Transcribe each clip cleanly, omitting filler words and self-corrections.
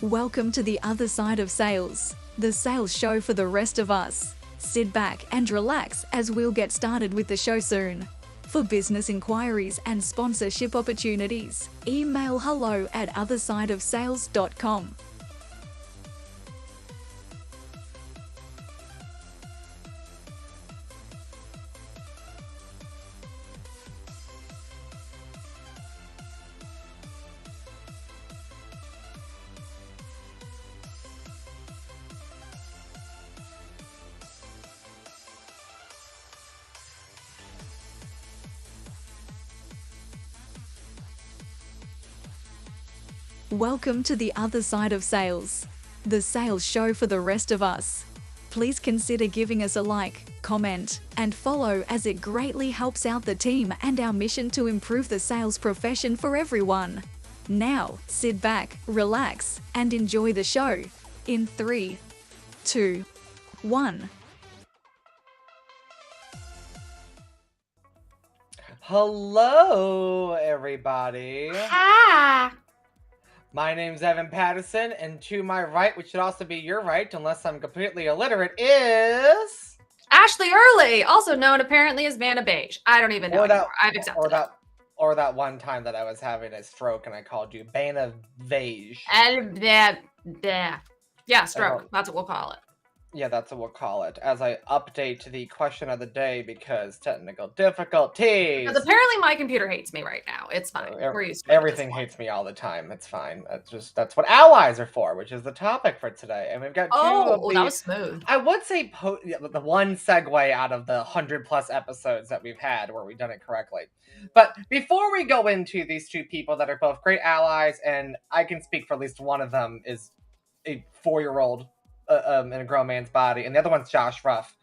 Welcome to the other side of sales, the sales show for the rest of us. Sit back and relax as we'll get started with the show soon. For business inquiries and sponsorship opportunities, email hello@othersideofsales.com. Welcome to the other side of sales, the sales show for the rest of us. Please consider giving us a like, comment, and follow as it greatly helps out the team and our mission to improve the sales profession for everyone. Now, sit back, relax, and enjoy the show. In 3, 2, 1. Hello, everybody. Hi. My name's Evan Patterson, and to my right, which should also be your right, unless I'm completely illiterate, is... Ashley Early, also known apparently as Vanna Beige. I don't even know anymore. I've accepted it. Or that one time that I was having a stroke and I called you Vanna Beige. Yeah, stroke. That's what we'll call it. Yeah, that's what we'll call it, as I update the question of the day because technical difficulties. Because apparently my computer hates me right now. It's fine. We're used to it. Everything hates me all the time. It's fine. That's what allies are for, which is the topic for today. And we've got two that was smooth. I would say the one segue out of the 100+ episodes that we've had where we've done it correctly. But before we go into these two people that are both great allies, and I can speak for at least one of them is a 4-year-old in a grown man's body, and the other one's Josh Ruff.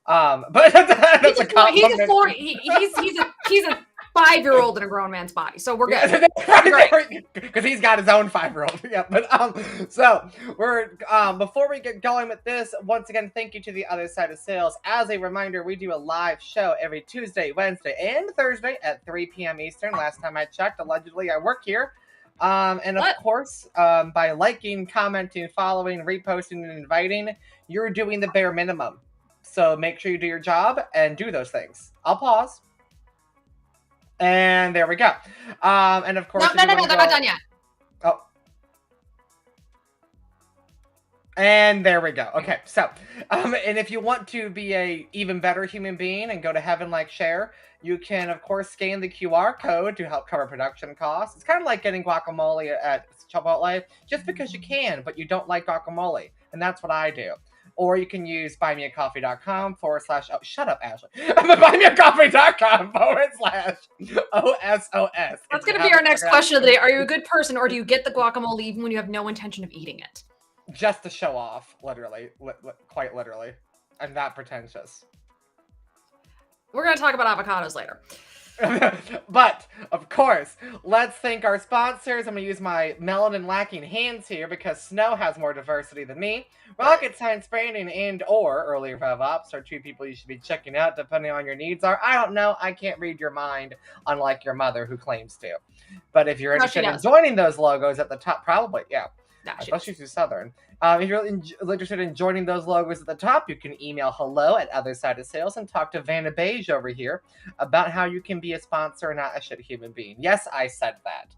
But that's a compliment. He's a 5-year-old in a grown man's body, so we're good. Because he's got his own 5-year-old. Yeah, but so we're before we get going with this, once again, thank you to the other side of sales. As a reminder, we do a live show every Tuesday, Wednesday, and Thursday at 3 p.m. Eastern. Last time I checked, allegedly I work here. And of course, by liking, commenting, following, reposting, and inviting, you're doing the bare minimum. So make sure you do your job and do those things. I'll pause. And there we go. And of course... No, they're not done yet. Oh. And there we go. Okay, so, and if you want to be a even better human being and go to heaven like Cher, you can, of course, scan the QR code to help cover production costs. It's kind of like getting guacamole at Chipotle, just because you can, but you don't like guacamole. And that's what I do. Or you can use buymeacoffee.com / oh, shut up, Ashley. buymeacoffee.com / OSOS. That's going to be our next question of the day. Are you a good person, or do you get the guacamole even when you have no intention of eating it? Just to show off, literally. Quite literally. I'm that pretentious. We're going to talk about avocados later. But, of course, let's thank our sponsors. I'm going to use my melanin-lacking hands here because Snow has more diversity than me. Rocket Science Branding and or Early Rev Ops are two people you should be checking out depending on your needs are. I don't know. I can't read your mind, unlike your mother who claims to. But if you're interested in joining those logos at the top, probably, yeah. No, I thought she's too Southern. If you're interested in joining those logos at the top, you can email hello@othersideofsales and talk to Vanna Beige over here about how you can be a sponsor and not a shit human being. Yes, I said that.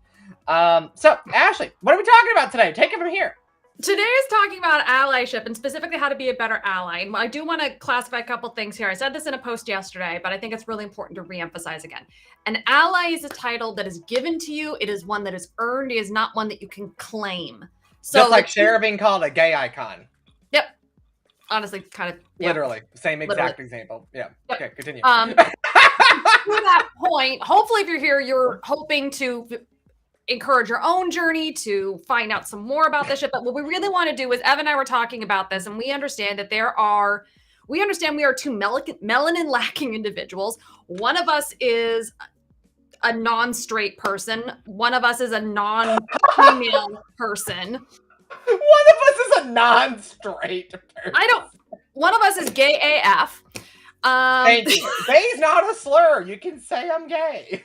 So, Ashley, what are we talking about today? Take it from here. Today is talking about allyship and specifically how to be a better ally. And I do want to classify a couple things here. I said this in a post yesterday, but I think it's really important to reemphasize again. An ally is a title that is given to you. It is one that is earned. It is not one that you can claim. So, just like Cher being called a gay icon. Yep. Honestly, kind of. Yep. Literally. Same exact example. Yeah. Yep. Okay, continue. To that point, hopefully if you're here, you're hoping to encourage your own journey to find out some more about this shit. But what we really want to do is, Evan and I were talking about this, and we understand that we are two melanin lacking individuals. One of us is a non-straight person. One of us is a non-female person. One of us is a non-straight person. One of us is gay AF. Thank you. Gay is not a slur. You can say I'm gay.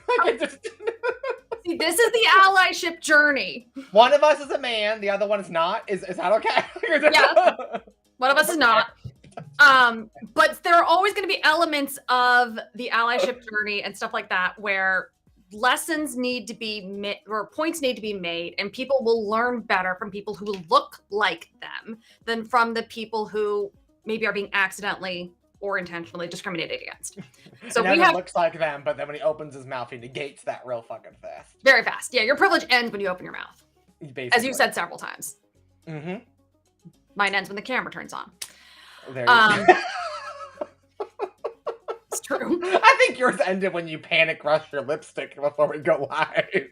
See, this is the allyship journey. One of us is a man, the other one is not. Is that okay? Yeah. One of us is not. But there are always going to be elements of the allyship journey and stuff like that where lessons need to be or points need to be made, and people will learn better from people who look like them than from the people who maybe are being accidentally or intentionally discriminated against. So we have looks like them, but then when he opens his mouth, he negates that real fucking fast. Very fast. Yeah, your privilege ends when you open your mouth. Basically. As you said several times. Mm-hmm. Mine ends when the camera turns on. There you go. It's true. I think yours ended when you panic rush your lipstick before we go live.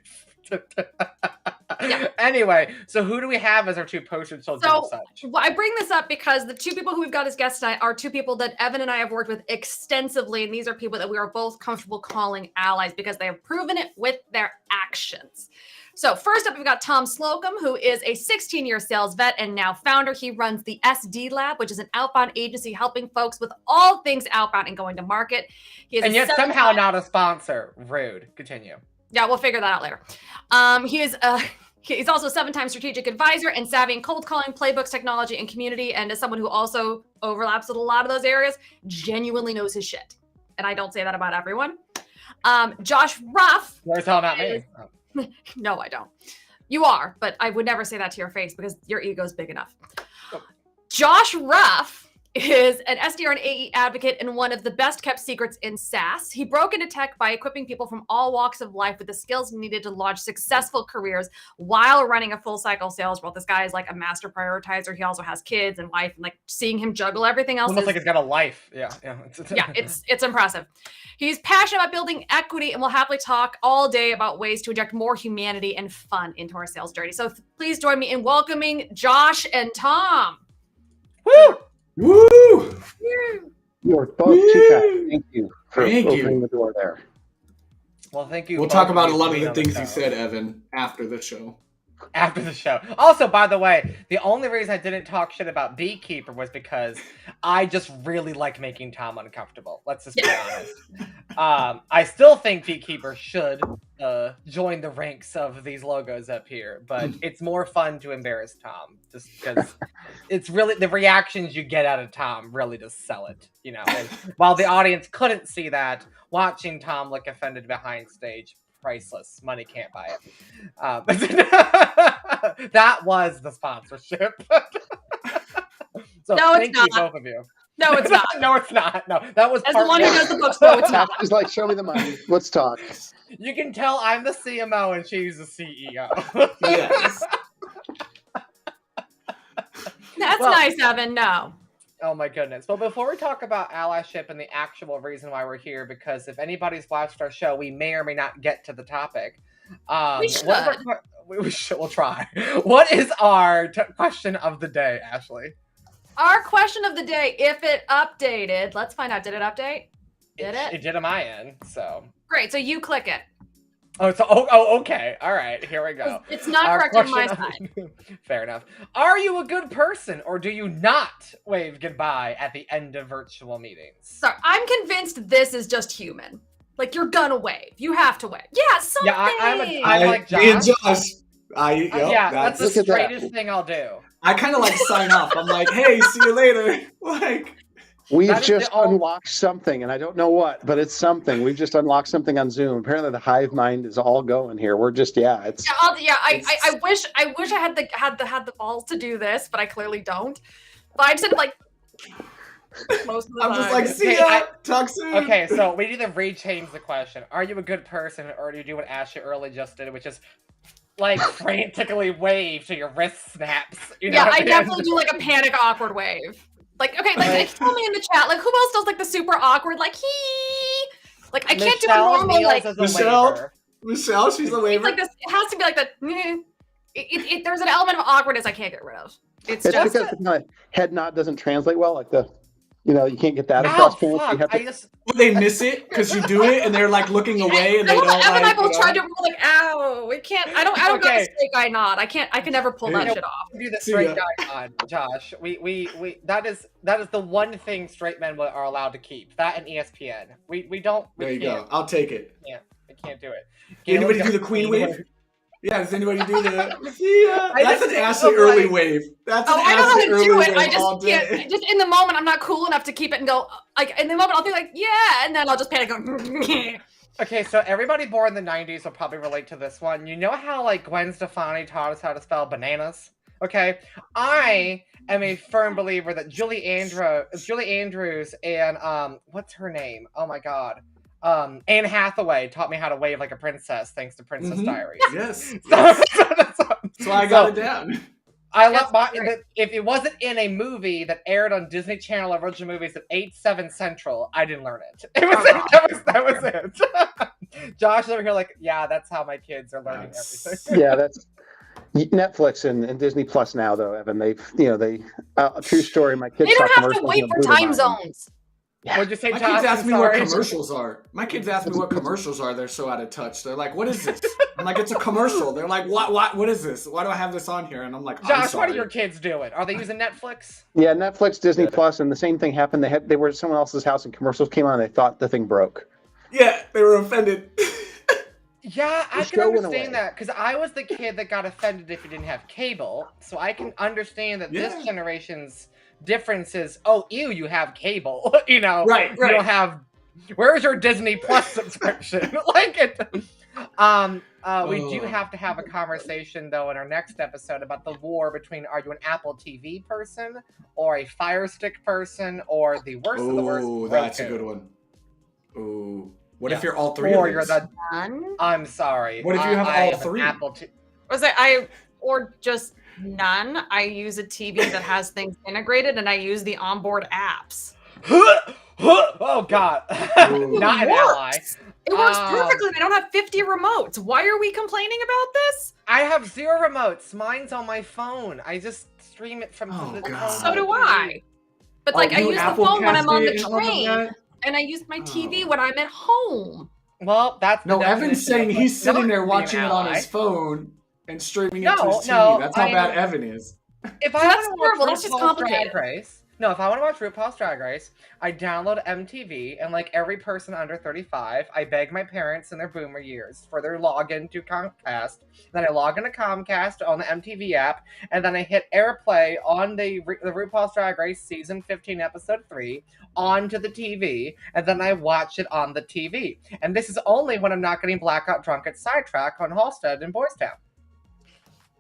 Yeah. Anyway, so who do we have as our two poster children of such? Well, I bring this up because the two people who we've got as guests tonight are two people that Evan and I have worked with extensively, and these are people that we are both comfortable calling allies because they have proven it with their actions. So first up, we've got Tom Slocum, who is a 16-year sales vet and now founder. He runs the SD Lab, which is an outbound agency helping folks with all things outbound and going to market. He is and yet somehow not a sponsor. Rude. Continue. Yeah, we'll figure that out later. He's also a 7-time strategic advisor and savvy in cold calling, playbooks, technology, and community. And as someone who also overlaps with a lot of those areas, genuinely knows his shit. And I don't say that about everyone. Josh Ruff. You're telling about me. No, I don't. You are, but I would never say that to your face because your ego is big enough. Oh. Josh Ruff is an SDR and AE advocate and one of the best kept secrets in SaaS. He broke into tech by equipping people from all walks of life with the skills needed to launch successful careers while running a full cycle sales role. This guy is like a master prioritizer. He also has kids and wife, and like seeing him juggle everything else. Almost like he's got a life. Yeah. Yeah, it's impressive. He's passionate about building equity and will happily talk all day about ways to inject more humanity and fun into our sales journey. So please join me in welcoming Josh and Tom. Woo! Woo! You are both too kind. Thank you for opening the door there. Well, thank you. We'll talk about a lot of the things you said, Evan, after the show. After the show. Also, by the way, the only reason I didn't talk shit about Beekeeper was because I just really like making Tom uncomfortable. Let's just be honest. I still think Beekeeper should join the ranks of these logos up here, but it's more fun to embarrass Tom just because it's really the reactions you get out of Tom really just sell it, you know. And while the audience couldn't see that, watching Tom look offended behind stage, priceless. Money can't buy it. That was the sponsorship. So no, thank it's not. you, both of you. No, it's not. No, it's not. No, that was as part the one who one. does the books. No, it's not. He's like, show me the money. Let's talk. You can tell I'm the CMO and she's the CEO. Yes. That's nice, Evan. No. Oh my goodness. Well, before we talk about allyship and the actual reason why we're here, because if anybody's watched our show, we may or may not get to the topic. We should. We'll try. What is our question of the day, Ashley? Our question of the day, if it updated, let's find out. Did it update? Did it? It did on my end, so. Great. So you click it. Okay. All right, here we go. It's not correct on my side. Fair enough. Are you a good person, or do you not wave goodbye at the end of virtual meetings? So I'm convinced this is just human. Like, you're gonna wave. You have to wave. Yeah, something. Yeah, I'm like Josh. Me and Josh. That's the straightest thing I'll do. I kind of like sign off. I'm like, hey, see you later. Like, we've just unlocked something, and I don't know what, but it's something. We've just unlocked something on Zoom. Apparently, the hive mind is all going here. We're just, I wish I had the balls to do this, but I clearly don't. But I just like most of the time. I'm just like, see ya. Talk soon. Okay, so we need to rechange the question. Are you a good person, or do you do what Ashley early just did, which is like frantically wave till your wrist snaps? You know yeah, I definitely do like a panic awkward wave. Like, okay, like tell me in the chat, like who else does like the super awkward, like like I can't do a normal like Michelle, she's a waver. It's like this. It has to be like the. There's an element of awkwardness I can't get rid of. It's just because the head nod doesn't translate well, like the. You can't get that Ow, across parents. You fuck! have to. I just They miss it because you do it, and they're like looking away, and they don't. Evan and I like, both you know? tried to. We're like, ow, we can't. I don't got Okay. the snake eye nod. I can never pull that Yeah. shit off. do the See straight ya. guy on, Josh. We that is the one thing straight men are allowed to keep. That and ESPN. We don't. We There you can't, go. I'll take it. We can't do it. Anybody Gail do the does queen queen wave? Yeah, does anybody do the? See ya. I That's just an think Ashley of, early like- wave. That's Oh, an I know how Ashley to early do wave it. I all just day. can't. Just in the moment, I'm not cool enough to keep it and go like. In the moment, I'll be like, yeah, and then I'll just panic. Go, Okay, so everybody born in the 90s will probably relate to this one. You know how like Gwen Stefani taught us how to spell bananas? Okay, I am a firm believer that Julie Andrews and what's her name? Oh my god. Anne Hathaway taught me how to wave like a princess thanks to Princess Mhm. Diaries. Yes. So, That's why I got it down. I love That's great. if it wasn't in a movie that aired on Disney Channel original movies at 8/7 Central, I didn't learn it. That was it. Josh is over here like, yeah, that's how my kids are learning everything. Yeah, that's Netflix and Disney Plus now, though, Evan. True story. My kids They don't saw have to commercials wait and it for blew their time mind. zones. What'd you say, My Josh? kids ask I'm me what sorry. commercials are. My kids ask me what commercials are. They're so out of touch. They're like, "What is this?" I'm like, "It's a commercial." They're like, What is this? Why do I have this on here?" And I'm like, "I'm Josh, what sorry." are your kids doing? Are they using Netflix? Yeah, Netflix, Disney Yeah. Plus, and the same thing happened. They were at someone else's house and commercials came on and they thought the thing broke. Yeah, they were offended. Yeah, I The can show went understand away. that because I was the kid that got offended if you didn't have cable. So I can understand that Yeah. this generation's difference is, oh, ew, you have cable. You know, Right, You don't right. have. Where's your Disney Plus subscription? Like it. We do Oh. have to have a conversation though in our next episode about the war between are you an Apple TV person or a Fire Stick person or the worst of the worst. Oh, that's a Roku. good one. Oh, what Yeah. if you're all three Or of you're these? the. None. I'm sorry. What if you have I all am an three? Apple TV. Was it or just none? I use a TV that has things integrated, and I use the onboard apps. Oh god. Ooh. Not an It ally. works. It works Um, perfectly. and I don't have 50 remotes. Why are we complaining about this? I have 0 remotes. Mine's on my phone. I just stream it from Oh, the God. phone. So do I. But like, I you use the Apple phone when I'm on the Casket and all of train, that? and I use my TV Oh. when I'm at home. Well, that's the No, Evan's definition saying of he's not sitting there being watching an it on ally. his phone and streaming it to No, his TV. no, That's how I bad am- Evan is. If I That's want to terrible. watch That's just RuPaul's complicated. Drag Race, no, if I want to watch RuPaul's Drag Race, I download MTV, and like every person under 35, I beg my parents in their boomer years for their login to Comcast. Then I log into Comcast on the MTV app, and then I hit AirPlay on the RuPaul's Drag Race season 15, episode 3 onto the TV, and then I watch it on the TV. And this is only when I'm not getting blackout drunk at Sidetrack on Halstead in Boys Town.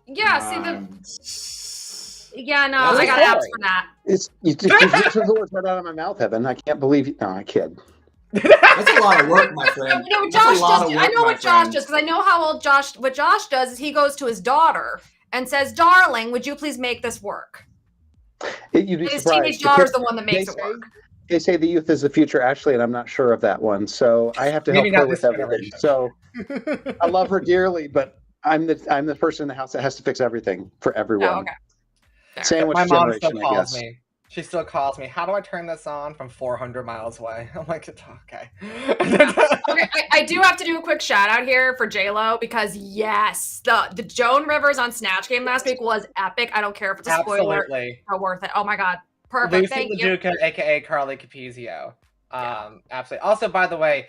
Yeah, see the. Um, Yeah, no, That's I got boring. apps for that. You took the words right out of my mouth, Evan. I can't believe you. No, I kid. That's a lot of work, my friend. You know what That's a Josh lot does? of I work, know my what Josh friend. does because I know how old Josh. What Josh does is he goes to his daughter and says, "Darling, would you please make this work?" You'd be And his surprised. teenage The daughter's kids- the one that makes they it say- work. They say the youth is the future, Ashley, and I'm not sure of that one. So I have to help Maybe her not with this everything. generation. So I love her dearly, but I'm the person in the house that has to fix everything for everyone. Oh, okay. Fair. Sandwich My mom still generation, I calls guess. me. She still calls me. How do I turn this on from 400 miles away? I'm like, okay. Okay, I do have to do a quick shout out here for J-Lo because yes, the Joan Rivers on Snatch Game last week was epic. I don't care if it's a spoiler. Absolutely. So worth it. Oh my god. Perfect. Lucy Thank you. LaDuca, aka Carly Capizio. Absolutely. Also, by the way,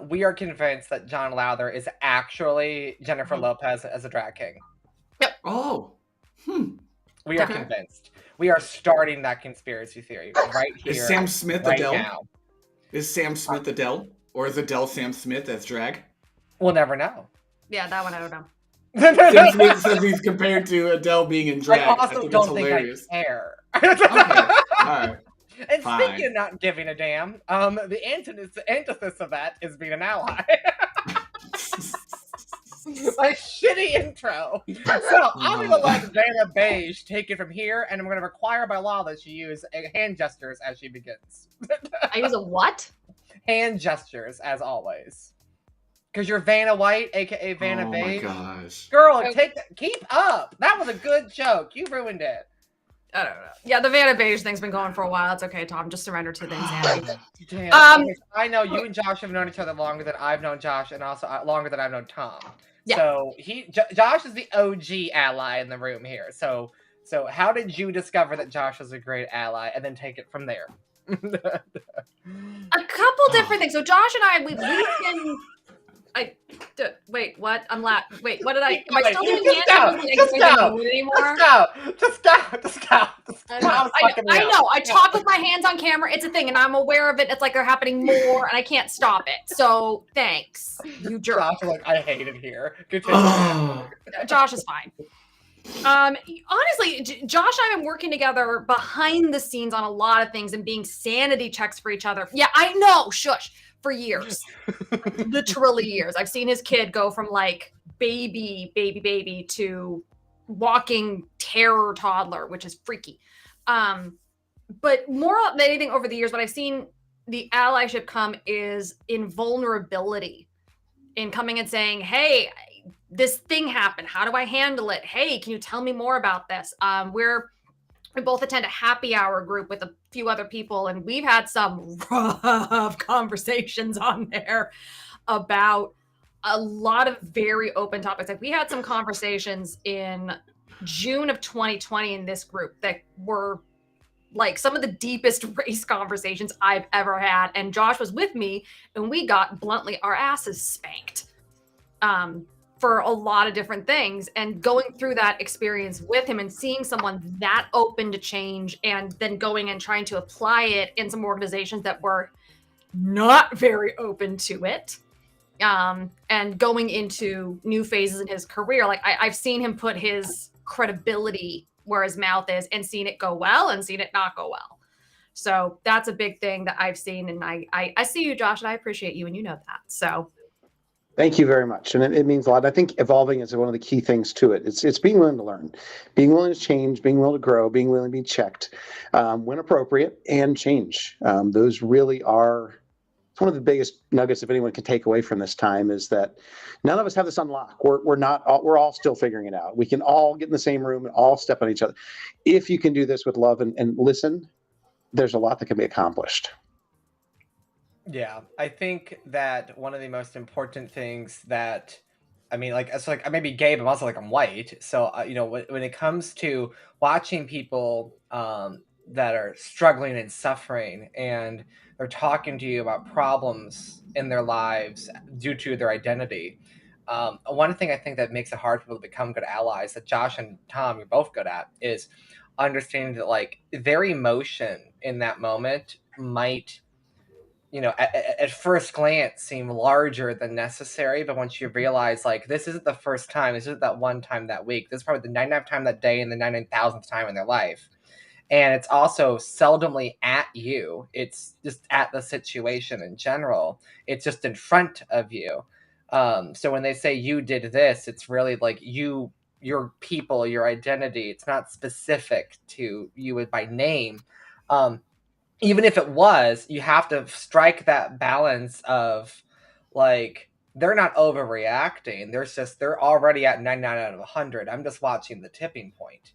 we are convinced that John Lowther is actually Jennifer Lopez as a drag king. Oh. We are Okay. convinced. We are starting that conspiracy theory right here. Is Sam Smith right Adele? now. Is Sam Smith Adele? Or is Adele Sam Smith as drag? We'll never know. Yeah, that one I don't know. Sam Smith says he's compared to Adele being in drag. I I also think it's don't think hilarious. I care. Okay. Alright. And Fine. speaking of not giving a damn, the antithesis of that is being an ally. My shitty intro. So I'm gonna let Vanna Beige take it from here, and I'm gonna require by law that she use hand gestures as she begins. I use a what? Hand gestures, as always. Because you're Vanna White, aka Vanna Oh my Beige. gosh. Girl, Okay. keep up. That was a good joke. You ruined it. I don't know. Yeah, the Vanna Beige thing's been going for a while. It's okay, Tom. Just surrender to the insanity. Damn. Okay, I know you and Josh have known each other longer than I've known Josh, and also longer than I've known Tom. Yeah. So Josh is the OG ally in the room here. So how did you discover that Josh was a great ally, and then take it from there? A couple different things. So Josh and I, we've been. Wait, what? Wait, what did I? Am I still doing Just go. Anymore? Just go. I know. I talk with my hands on camera. It's a thing, and I'm aware of it. It's like they're happening more, and I can't stop it. So thanks, you jerk. Josh is like, I hate it here. Good Josh is fine. Honestly, Josh and I have been working together behind the scenes on a lot of things and being sanity checks for each other. Yeah, I know. Shush. For years, literally years. I've seen his kid go from like baby to walking terror toddler, which is freaky. But more than anything over the years, what I've seen the allyship come is in vulnerability, in coming and saying, hey, this thing happened. How do I handle it? Hey, can you tell me more about this? We both attend a happy hour group with a few other people, and we've had some rough conversations on there about a lot of very open topics. Like we had some conversations in June of 2020 in this group that were like some of the deepest race conversations I've ever had. And Josh was with me, and we got bluntly our asses spanked. For a lot of different things, and going through that experience with him and seeing someone that open to change, and then going and trying to apply it in some organizations that were not very open to it, and going into new phases in his career. Like I've seen him put his credibility where his mouth is, and seen it go well and seen it not go well. So that's a big thing that I've seen, and I see you, Josh, and I appreciate you, and you know that. So thank you very much. And it means a lot. I think evolving is one of the key things to it. It's being willing to learn, being willing to change, being willing to grow, being willing to be checked when appropriate, and change. Those really are one of the biggest nuggets, if anyone can take away from this time, is that none of us have this unlocked. We're all still figuring it out. We can all get in the same room and all step on each other. If you can do this with love and listen, there's a lot that can be accomplished. Yeah, I think that one of the most important things that, I mean, like, it's like I may be gay, but I'm also like I'm white. So when it comes to watching people that are struggling and suffering, and they're talking to you about problems in their lives due to their identity, one thing I think that makes it hard for people to become good allies, that Josh and Tom, you're both good at, is understanding that like their emotion in that moment might, at first glance seem larger than necessary. But once you realize, like, this isn't the first time, this isn't that one time that week, this is probably the 99th time that day and the 99,000th time in their life. And it's also seldomly at you. It's just at the situation in general. It's just in front of you. So when they say you did this, it's really like your people, your identity. It's not specific to you by name. Even if it was, you have to strike that balance of, like, they're not overreacting. They're already at 99 out of 100. I'm just watching the tipping point.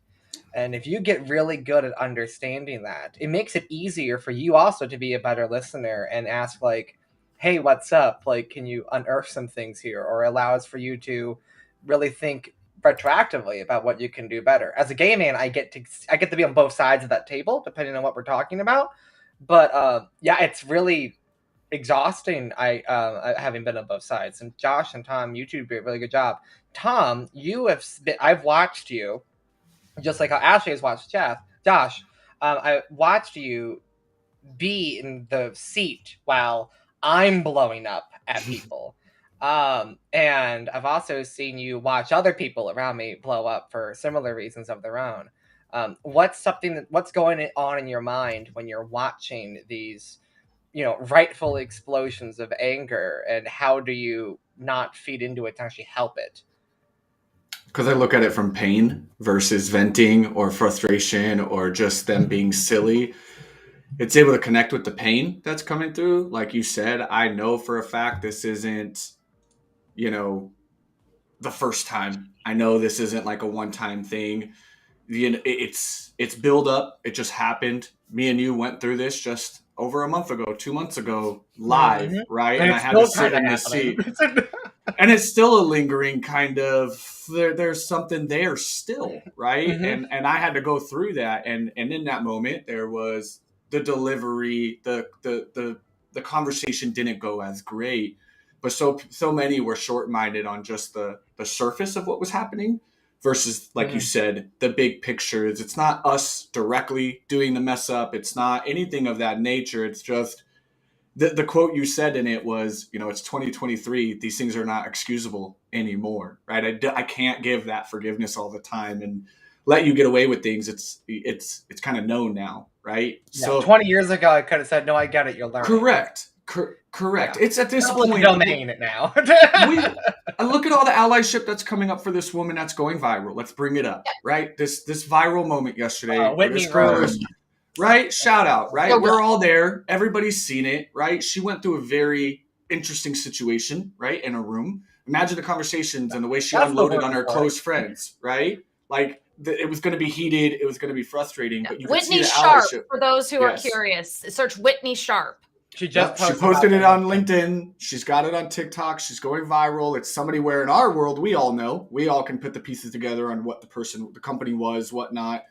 And if you get really good at understanding that, it makes it easier for you also to be a better listener and ask, like, hey, what's up? Like, can you unearth some things here? Or allows for you to really think retroactively about what you can do better. As a gay man, I get to be on both sides of that table, depending on what we're talking about. But yeah, it's really exhausting. Having been on both sides. And Josh and Tom, you two do a really good job. Tom, I've watched you, just like how Ashley has watched Josh. I watched you be in the seat while I'm blowing up at people. And I've also seen you watch other people around me blow up for similar reasons of their own. What's going on in your mind when you're watching these, rightful explosions of anger, and how do you not feed into it to actually help it? Because I look at it from pain versus venting or frustration or just them being silly. It's able to connect with the pain that's coming through. Like you said, I know for a fact this isn't, the first time. I know this isn't like a one-time thing. it's build up. It just happened. Me and you went through this just over a month ago, 2 months ago, live, right? And I it's had to still sit kinda in the happening. seat. And it's still a lingering kind of there's something there still, right? Mhm. And I had to go through that, and in that moment there was the delivery, the conversation didn't go as great, but so many were short-minded on just the surface of what was happening versus, like you Mhm. said, the big picture. It's not us directly doing the mess up, it's not anything of that nature. It's just the quote you said in it was, it's 2023. These things are not excusable anymore, right? I can't give that forgiveness all the time and let you get away with things. It's kind of known now, right? Yeah, So 20 years ago, I could have said, "No, I get it. You're learning." correct, correct. Yeah. It's at this Public point domain it now. we I look at all the allyship that's coming up for this woman that's going viral. Let's bring it up, right? This viral moment yesterday where Whitney this girl Rose. is. Right? Shout out, right? So We're good. all there. Everybody's seen it, right? She went through a very interesting situation, right? In a room. Imagine the conversations and the way she That's the unloaded word on her for it. close friends, right? Like, it was going to be heated. It was going to be frustrating, but you could see Whitney the Sharp, allyship. for those who are Yes. curious. Search Whitney Sharp. She just Yep, she posted it on LinkedIn. She's got it on TikTok. She's going viral. It's somebody where in our world, we all know. We all can put the pieces together on what the company was, whatnot.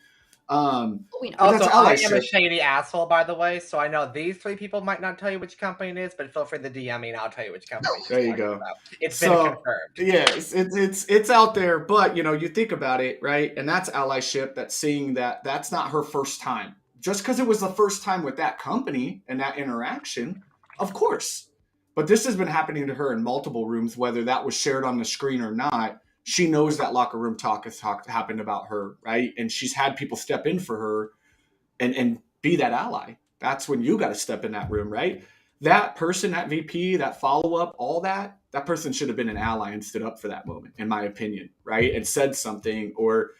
We know. But Also, that's I am a allyship. shady asshole, by the way, so I know these three people might not tell you which company it is, but feel free to DM me and I'll tell you which company she's There you talking go. about. It's been So, confirmed. yeah, it's out there, but you think about it, right? And that's allyship. That's seeing that that's not her first time. Just because it was the first time with that company and that interaction, of course. But this has been happening to her in multiple rooms, whether that was shared on the screen or not. She knows that locker room talk has happened about her, right? And she's had people step in for her and be that ally. That's when you got to step in that room, right? That person, that VP, that follow up, all that person should have been an ally and stood up for that moment, in my opinion, right? And said something or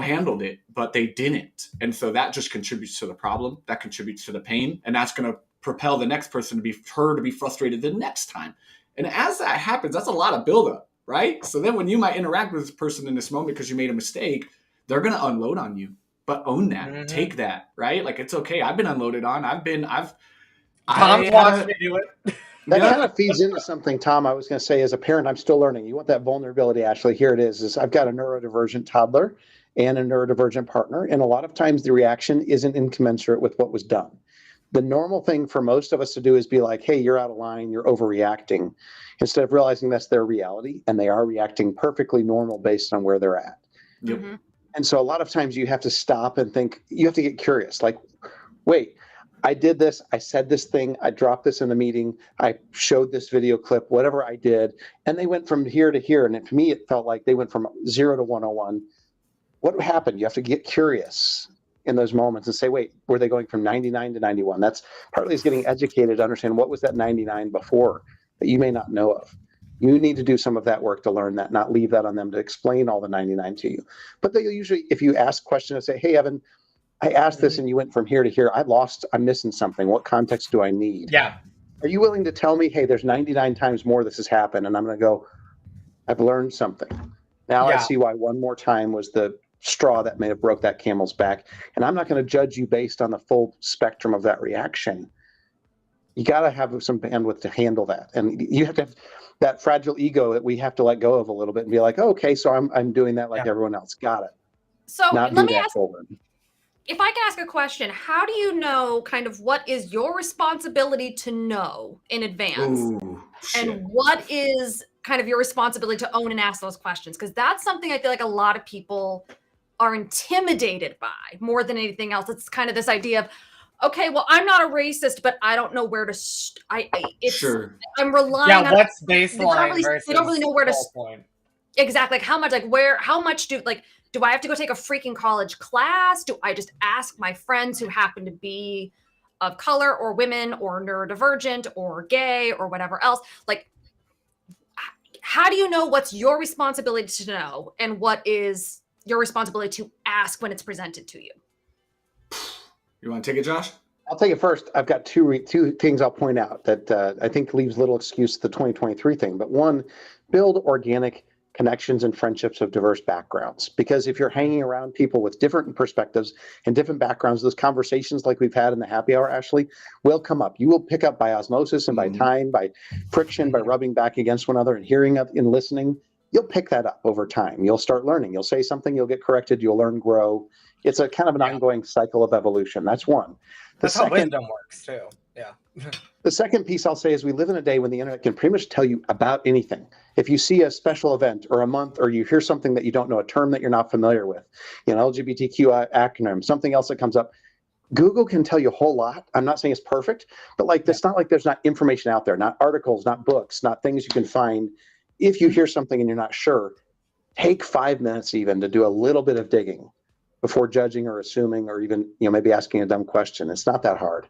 handled it, but they didn't. And so that just contributes to the problem. That contributes to the pain, and that's going to propel the next person to be frustrated the next time. And as that happens, that's a lot of buildup, right? So then when you might interact with this person in this moment because you made a mistake, they're going to unload on you. But own that, take that, right? Like, it's okay. I've been unloaded on. Tom's watched me do it. That kind of feeds into something, Tom, I was going to say. As a parent, I'm still learning. You want that vulnerability, Ashley. Here it is I've got a neurodivergent toddler and a neurodivergent partner. And a lot of times the reaction isn't incommensurate with what was done. The normal thing for most of us to do is be like, hey, you're out of line, you're overreacting, instead of realizing that's their reality and they are reacting perfectly normal based on where they're at. Yep. Mm-hmm. And so a lot of times you have to stop and think, you have to get curious, like, wait, I did this, I said this thing, I dropped this in the meeting, I showed this video clip, whatever I did, and they went from here to here. And to me, it felt like they went from 0 to 101. What happened? You have to get curious in those moments and say, wait, were they going from 99 to 91? That's partly is getting educated to understand what was that 99 before that you may not know of. You need to do some of that work to learn that, not leave that on them to explain all the 99 to you. But they usually, if you ask questions and say, hey, Evan, I asked this and you went from here to here. I'm missing something. What context do I need? Yeah. Are you willing to tell me, hey, there's 99 times more this has happened? And I'm going to go, I've learned something. Now I see why one more time was the straw that may have broke that camel's back. And I'm not going to judge you based on the full spectrum of that reaction. You got to have some bandwidth to handle that. And you have to have that fragile ego that we have to let go of a little bit and be like, oh, okay, so I'm doing that like everyone else. Got it. So Not let do me that ask, forward. if I can ask a question, how do you know kind of what is your responsibility to know in advance? Ooh, shit. And what is kind of your responsibility to own and ask those questions? Because that's something I feel like a lot of people are intimidated by more than anything else. It's kind of this idea of, okay, well, I'm not a racist, but I don't know where to. Sure. I'm relying on. What's baseline they don't really know where to. point. Exactly. Like how much? Like where? How much do like? Do I have to go take a freaking college class? Do I just ask my friends who happen to be of color or women or neurodivergent or gay or whatever else? Like, how do you know what's your responsibility to know and what is your responsibility to ask when it's presented to you? You want to take it, Josh? I'll take it first. I've got two things I'll point out that I think leaves little excuse to the 2023 thing. But one, build organic connections and friendships of diverse backgrounds. Because if you're hanging around people with different perspectives and different backgrounds, those conversations like we've had in the happy hour, Ashley, will come up. You will pick up by osmosis and by time, by friction, by rubbing back against one another and hearing and listening. You'll pick that up over time. You'll start learning. You'll say something, you'll get corrected, you'll learn, grow. It's a kind of an ongoing cycle of evolution. That's one. That's how wisdom works too. Yeah. The second piece I'll say is we live in a day when the internet can pretty much tell you about anything. If you see a special event or a month, or you hear something that you don't know, a term that you're not familiar with, LGBTQ acronym, something else that comes up, Google can tell you a whole lot. I'm not saying it's perfect, but it's not like there's not information out there, not articles, not books, not things you can find. If you hear something and you're not sure, take 5 minutes even to do a little bit of digging before judging or assuming, or even, maybe asking a dumb question. It's not that hard.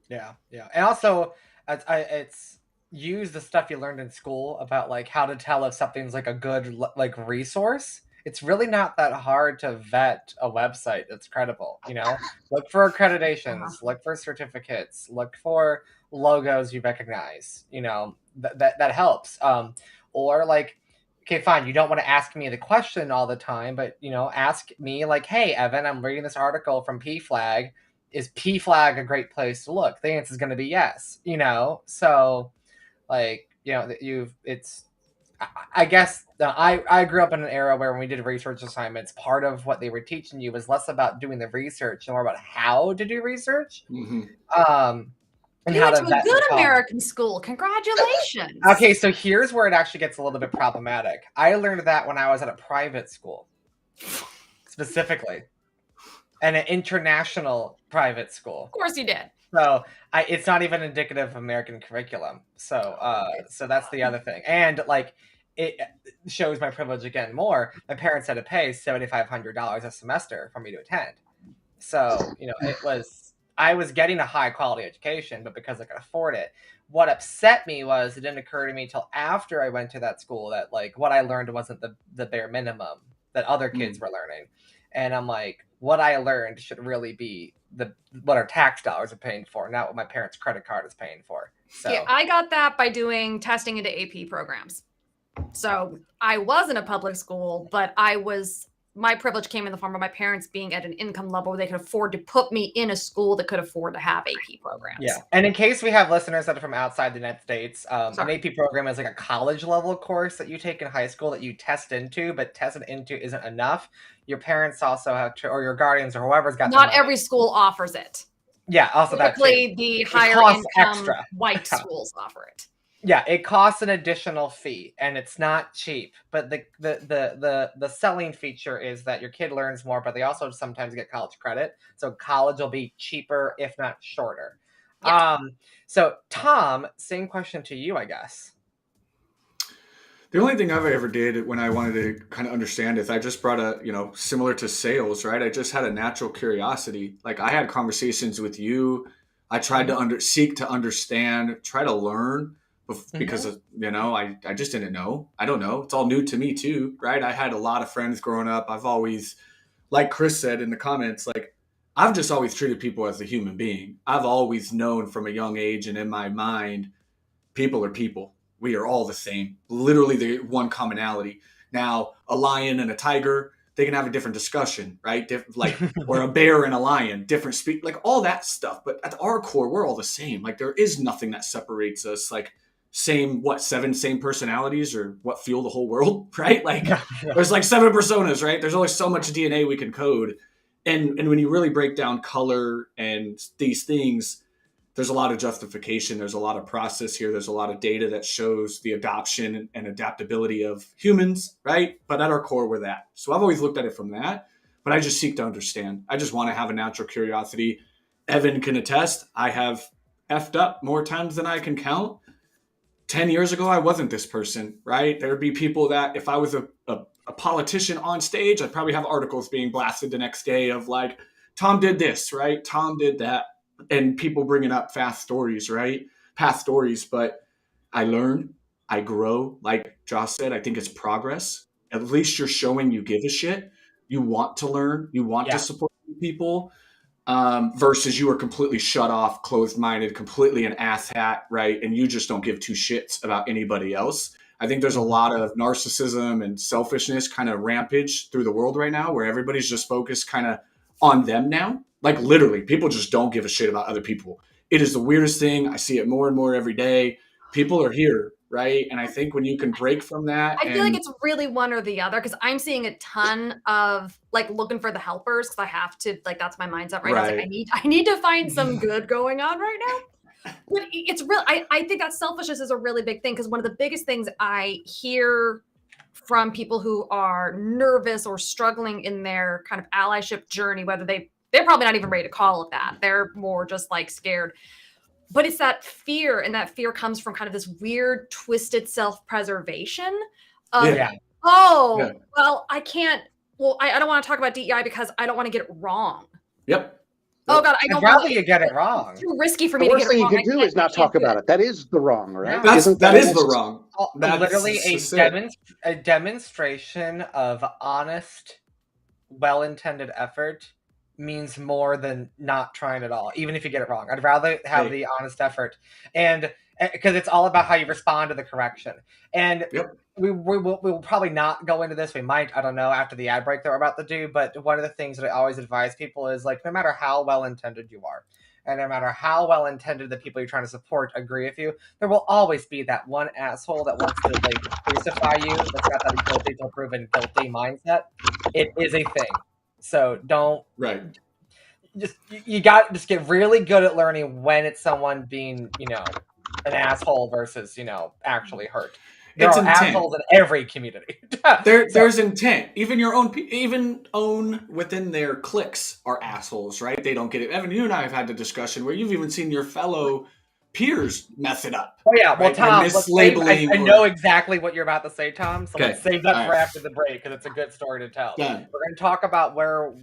Yeah. And also, it's use the stuff you learned in school about how to tell if something's a good resource. It's really not that hard to vet a website that's credible. Look for accreditations, look for certificates, look for logos you recognize. That helps. Or okay, fine, you don't want to ask me the question all the time, but ask me hey, Evan, I'm reading this article from PFLAG. Is PFLAG a great place to look? The answer is going to be yes. So I guess I grew up in an era where when we did research assignments, part of what they were teaching you was less about doing the research and more about how to do research. And you went to a good American school. Congratulations. Okay, so here's where it actually gets a little bit problematic. I learned that when I was at a private school, specifically, and an international private school. Of course you did. So it's not even indicative of American curriculum. So that's the other thing. And it shows my privilege again more. My parents had to pay $7,500 a semester for me to attend. So, I was getting a high quality education, but because I could afford it. What upset me was it didn't occur to me till after I went to that school that what I learned wasn't the bare minimum that other kids were learning. And I'm what I learned should really be what our tax dollars are paying for, not what my parents' credit card is paying for. So yeah, I got that by doing testing into AP programs. So I was in a public school, but my privilege came in the form of my parents being at an income level where they could afford to put me in a school that could afford to have AP programs. Yeah. And in case we have listeners that are from outside the United States, an AP program is a college level course that you take in high school that you test into, but tested into isn't enough. Your parents also have to, or your guardians or whoever's got Not every school offers it. Yeah, also typically the higher income white schools offer it. Yeah, it costs an additional fee, and it's not cheap. But the selling feature is that your kid learns more, but they also sometimes get college credit. So college will be cheaper, if not shorter. Yeah. So Tom, same question to you, I guess. The only thing I've ever did when I wanted to kind of understand is I just brought similar to sales, right? I just had a natural curiosity. I had conversations with you. I tried to seek to understand, try to learn. Because I just didn't know. I don't know. It's all new to me too, right? I had a lot of friends growing up. I've always, like Chris said in the comments, I've just always treated people as a human being. I've always known from a young age and in my mind, people are people. We are all the same. Literally the one commonality. Now, a lion and a tiger, they can have a different discussion, right? Or a bear and a lion, different speak, all that stuff. But at our core, we're all the same. There is nothing that separates us. Same personalities or what fuel the whole world, right? There's 7 personas, right? There's only so much DNA we can code. And when you really break down color and these things, there's a lot of justification. There's a lot of process here. There's a lot of data that shows the adoption and adaptability of humans, right? But at our core, we're that. So I've always looked at it from that, but I just seek to understand. I just want to have a natural curiosity. Evan can attest. I have effed up more times than I can count. 10 years ago, I wasn't this person, right? There'd be people that if I was a politician on stage, I'd probably have articles being blasted the next day of Tom did this, right? Tom did that. And people bringing up past stories, right? Past stories. But I learn, I grow. Like Josh said, I think it's progress. At least you're showing you give a shit. You want to learn. You want to support people. Versus you are completely shut off, closed-minded, completely an asshat, right? And you just don't give two shits about anybody else. I think there's a lot of narcissism and selfishness kind of rampage through the world right now, where everybody's just focused kind of on them now. Like literally, people just don't give a shit about other people. It is the weirdest thing. I see it more and more every day. People are here, right? And I think when you can break from that, I feel like it's really one or the other, because I'm seeing a ton of like looking for the helpers, because I have to, like, that's my mindset right now. It's like, I need to find some good going on right now. But it's real. I think that selfishness is a really big thing, because one of the biggest things I hear from people who are nervous or struggling in their kind of allyship journey, whether they're probably not even ready to call it that. They're more just like scared. But it's that fear, and that fear comes from kind of this weird, twisted self-preservation of, well, I can't, I don't want to talk about DEI because I don't want to get it wrong. Yep. Oh God, I don't rather want you get it wrong. It's too risky for me The to get worst it thing wrong. you can do is not talk about it. That is the wrong, right? Yeah. That is the wrong. That's Literally a demonstration of honest, well-intended effort means more than not trying at all, even if you get it wrong. I'd rather have the honest effort, and because it's all about how you respond to the correction. And we will probably not go into this. We might, I don't know, after the ad break that we're about to do. But one of the things that I always advise people is, like, no matter how well-intended you are, and no matter how well-intended the people you're trying to support agree with you, there will always be that one asshole that wants to like crucify you. That's got that guilty till proven guilty mindset. It is a thing. So don't you got just get really good at learning when it's someone being, an asshole versus, actually hurt. There are assholes in every community. There's intent. Even your own within their cliques are assholes, right? They don't get it. Evan, you and I have had the discussion where you've even seen your fellow peers mess it up. Oh yeah, well, right? Tom, mislabeling. I know exactly what you're about to say, Tom. So let's save that for right. after the break, because it's a good story to tell. Done. We're going to talk about where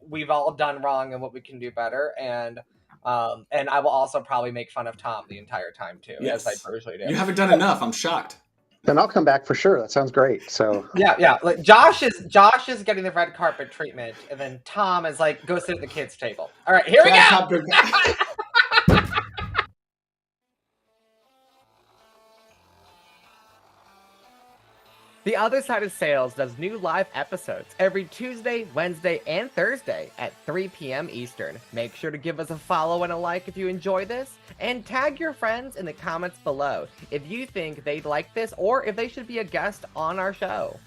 we've all done wrong and what we can do better, and I will also probably make fun of Tom the entire time too, as I usually do. You haven't done enough. I'm shocked. Then I'll come back for sure. That sounds great. So yeah. Like, Josh is getting the red carpet treatment, and then Tom is like, go sit at the kids' table. All right, here we go. The Other Side of Sales does new live episodes every Tuesday, Wednesday, and Thursday at 3 p.m. Eastern. Make sure to give us a follow and a like if you enjoy this, and tag your friends in the comments below if you think they'd like this or if they should be a guest on our show.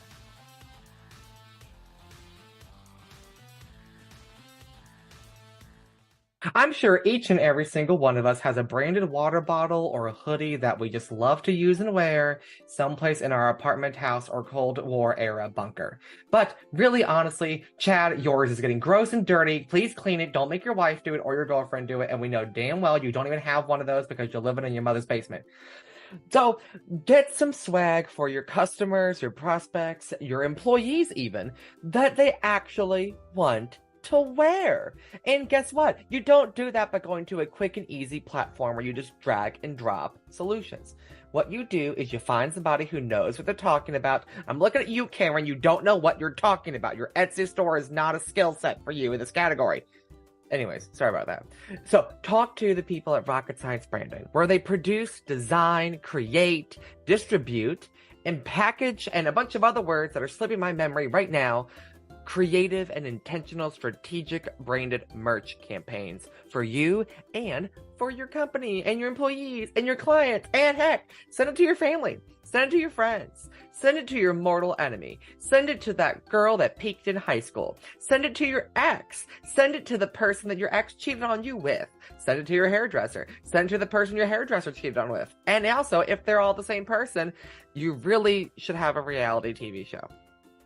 I'm sure each and every single one of us has a branded water bottle or a hoodie that we just love to use and wear someplace in our apartment house or Cold War era bunker. But really, honestly, Chad, yours is getting gross and dirty. Please clean it. Don't make your wife do it or your girlfriend do it. And we know damn well you don't even have one of those because you're living in your mother's basement. So get some swag for your customers, your prospects, your employees even, that they actually want to wear. And guess what? You don't do that by going to a quick and easy platform where you just drag and drop solutions. What you do is you find somebody who knows what they're talking about. I'm looking at you, Cameron. You don't know what you're talking about. Your Etsy store is not a skill set for you in this category. Anyways, sorry about that. So talk to the people at Rocket Science Branding, where they produce, design, create, distribute, and package, and a bunch of other words that are slipping my memory right now, creative and intentional strategic branded merch campaigns for you and for your company and your employees and your clients, and heck, send it to your family, send it to your friends, send it to your mortal enemy, send it to that girl that peaked in high school, send it to your ex, send it to the person that your ex cheated on you with, send it to your hairdresser, send it to the person your hairdresser cheated on with. And also, if they're all the same person, you really should have a reality TV show.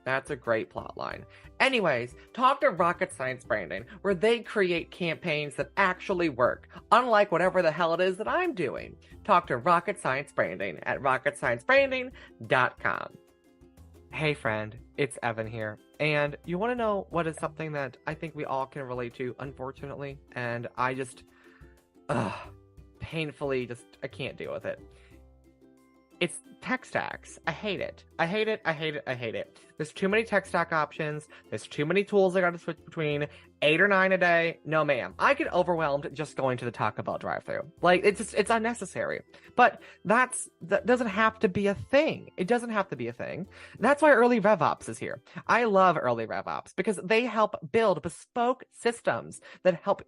That's a great plot line. Anyways, talk to Rocket Science Branding, where they create campaigns that actually work, unlike whatever the hell it is that I'm doing. Talk to Rocket Science Branding at rocketsciencebranding.com. Hey friend, it's Evan here, and you want to know what is something that I think we all can relate to, unfortunately, and I just, painfully I can't deal with it. It's tech stacks. I hate it. I hate it. There's too many tech stack options. There's too many tools I got to switch between. 8 or 9 a day? No, ma'am. I get overwhelmed just going to the Taco Bell drive-thru. Like, it's unnecessary. But that doesn't have to be a thing. It doesn't have to be a thing. That's why Early RevOps is here. I love Early RevOps because they help build bespoke systems that help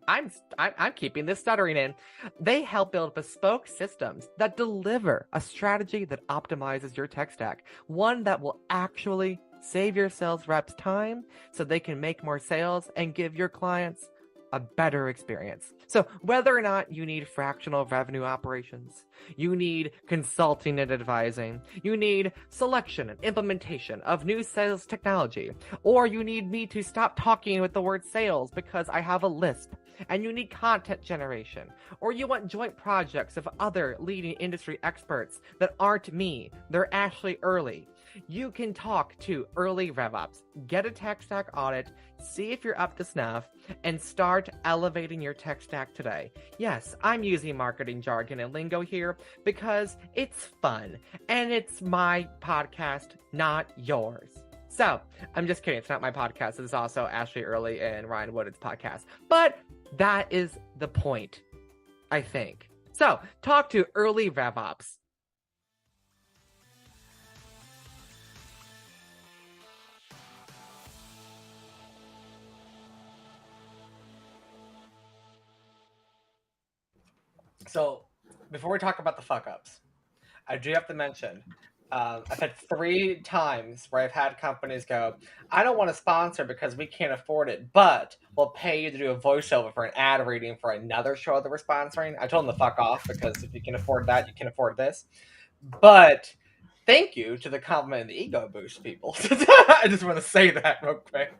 I'm keeping this stuttering in. They help build bespoke systems that deliver a strategy that optimizes your tech stack, one that will actually save your sales reps time so they can make more sales and give your clients a better experience. So whether or not you need fractional revenue operations, you need consulting and advising, you need selection and implementation of new sales technology, or you need me to stop talking with the word sales because I have a lisp, and you need content generation, or you want joint projects of other leading industry experts that aren't me, they're actually Early, you can talk to Early RevOps, get a tech stack audit, see if you're up to snuff, and start elevating your tech stack today. Yes, I'm using marketing jargon and lingo here because it's fun, and it's my podcast, not yours. So, I'm just kidding, it's not my podcast, it is also Ashley Early and Ryan Woodard's podcast. But that is the point, I think. So, talk to Early RevOps. So, before we talk about the fuck-ups, I do have to mention, I've had 3 times where I've had companies go, I don't want to sponsor because we can't afford it, but we'll pay you to do a voiceover for an ad reading for another show that we're sponsoring. I told them to fuck off because if you can afford that, you can afford this. But thank you to the compliment and the ego boost people. I just want to say that real quick.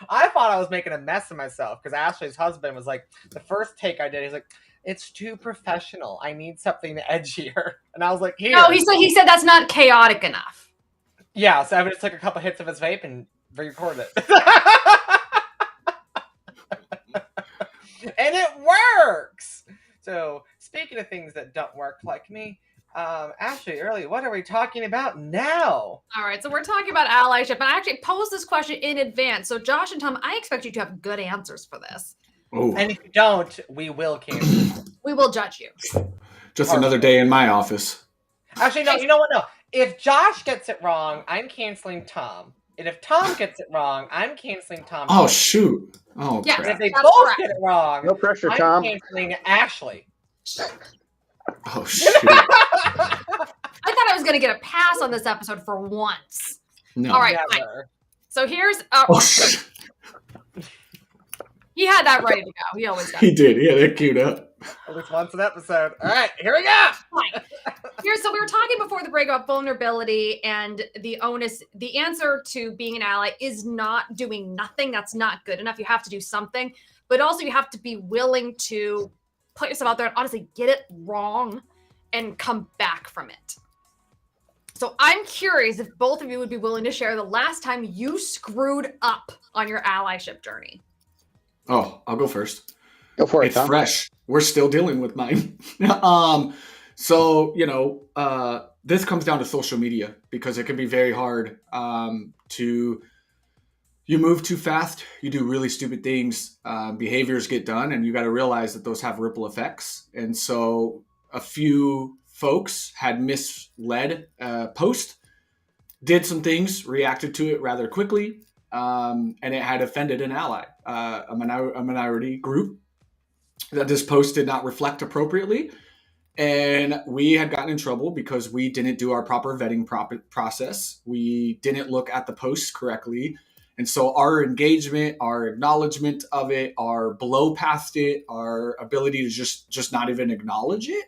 I thought I was making a mess of myself because Ashley's husband was like, the first take I did, he's like, it's too professional. I need something edgier. And I was like, here. No, he said that's not chaotic enough. Yeah, so I just took a couple hits of his vape and re-recorded it. And it works! So, speaking of things that don't work like me, Ashley, Early, what are we talking about now? All right, so we're talking about allyship. And I actually posed this question in advance. So, Josh and Tom, I expect you to have good answers for this. Oh, And if you don't, we will cancel. We will judge you. just another day in my office. Actually, no, you know what? No. If Josh gets it wrong, I'm canceling Tom. And if Tom gets it wrong, I'm canceling Tom. Oh, shoot. Oh, Yeah. And crap. if they That's both correct. get it wrong, No pressure, I'm Tom. canceling Ashley. Oh, shoot. I thought I was going to get a pass on this episode for once. No. All right, fine. Never. So here's Oh, shit. he had that ready to go. He always does. He did. Yeah, that queued up. At least once an episode. All right, here we go. Fine. So we were talking before the break about vulnerability and the onus. The answer to being an ally is not doing nothing. That's not good enough. You have to do something, but also you have to be willing to put yourself out there and honestly get it wrong and come back from it. So I'm curious if both of you would be willing to share the last time you screwed up on your allyship journey. Oh, I'll go first. Go for it, It's Tom. fresh. We're still dealing with mine. So, this comes down to social media because it can be very hard you move too fast, you do really stupid things, behaviors get done, and you got to realize that those have ripple effects. And so a few folks had misled post, did some things, reacted to it rather quickly, and it had offended an ally, a minority group, that this post did not reflect appropriately. And we had gotten in trouble because we didn't do our proper vetting process. We didn't look at the posts correctly. And so our engagement, our acknowledgement of it, our blow past it, our ability to just not even acknowledge it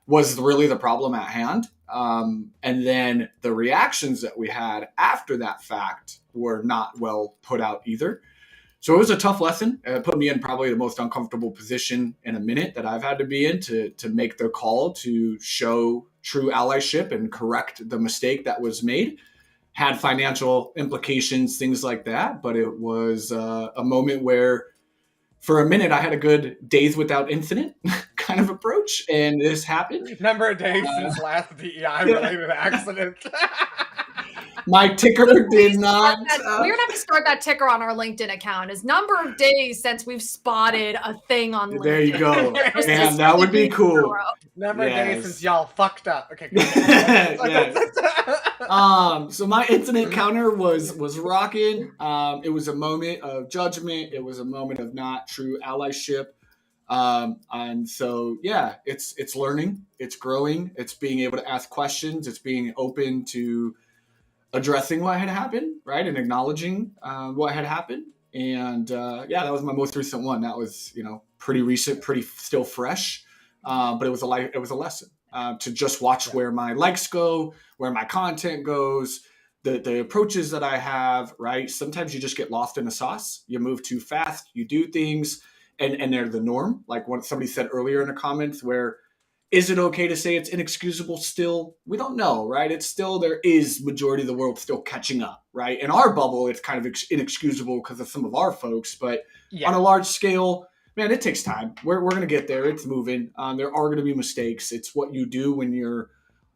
was really the problem at hand. And then the reactions that we had after that fact were not well put out either. So it was a tough lesson. It put me in probably the most uncomfortable position in a minute that I've had to be in to make the call to show true allyship and correct the mistake that was made. Had financial implications, things like that. But it was a moment where for a minute I had a good days without incident kind of approach. And this happened. Number of days since last DEI related accident. My ticker did not. We're gonna have to start that ticker on our LinkedIn account. Is number of days since we've spotted a thing on LinkedIn. There you go. Man, that would be cool. Number of days Yes. since y'all fucked up. Okay. Yes. So my incident counter was rocking. It was a moment of judgment. It was a moment of not true allyship. And so, yeah, it's learning, it's growing, it's being able to ask questions, it's being open to addressing what had happened, right, and acknowledging what had happened. And yeah, that was my most recent one. That was, pretty recent, pretty still fresh, but it was a lesson to just watch where my likes go, where my content goes, the approaches that I have, right? Sometimes you just get lost in the sauce. You move too fast. You do things, and they're the norm. Like what somebody said earlier in the comments, where is it okay to say it's inexcusable still? We don't know, right? It's still, there is majority of the world still catching up, right? In our bubble, it's kind of inexcusable because of some of our folks, but on a large scale, man, it takes time. We're going to get there. It's moving. There are going to be mistakes. It's what you do when you're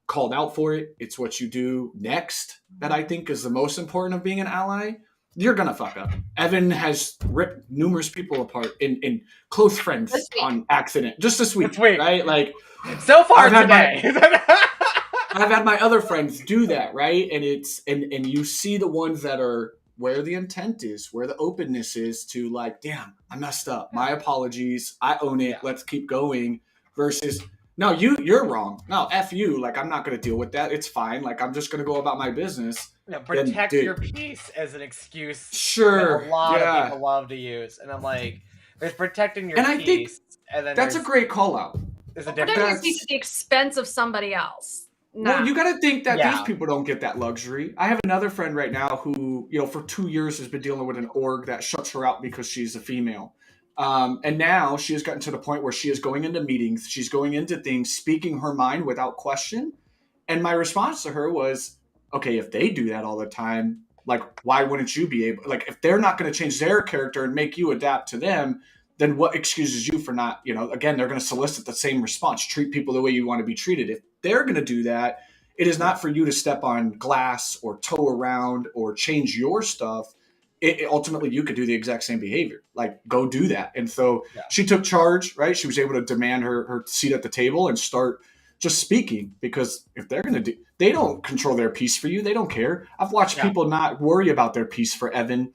called out for it. It's what you do next that I think is the most important of being an ally. You're going to fuck up. Evan has ripped numerous people apart in close friends on accident. Just this week, right? Like, so far today. I've had my other friends do that, right? And and you see the ones that are where the intent is, where the openness is to like, damn, I messed up. My apologies. I own it. Let's keep going. Versus, no, you're wrong. No, F you. Like, I'm not going to deal with that. It's fine. Like, I'm just going to go about my business. Protect your peace as an excuse. Sure. That a lot of people love to use. And I'm like, there's protecting your peace. I think that's a great call out. Protecting your peace at the expense of somebody else. No. Well, you got to think that these people don't get that luxury. I have another friend right now who, for 2 years has been dealing with an org that shuts her out because she's a female. And now she has gotten to the point where she is going into meetings, she's going into things, speaking her mind without question. And my response to her was, okay, if they do that all the time, like, why wouldn't you be able, like, if they're not going to change their character and make you adapt to them, then what excuses you for not, again, they're going to solicit the same response, treat people the way you want to be treated. If they're going to do that, it is not for you to step on glass or toe around or change your stuff. Ultimately, you could do the exact same behavior, like go do that. And so she took charge, right? She was able to demand her seat at the table and start just speaking, because if they're going to do, they don't control their peace for you. They don't care. I've watched people not worry about their peace for Evan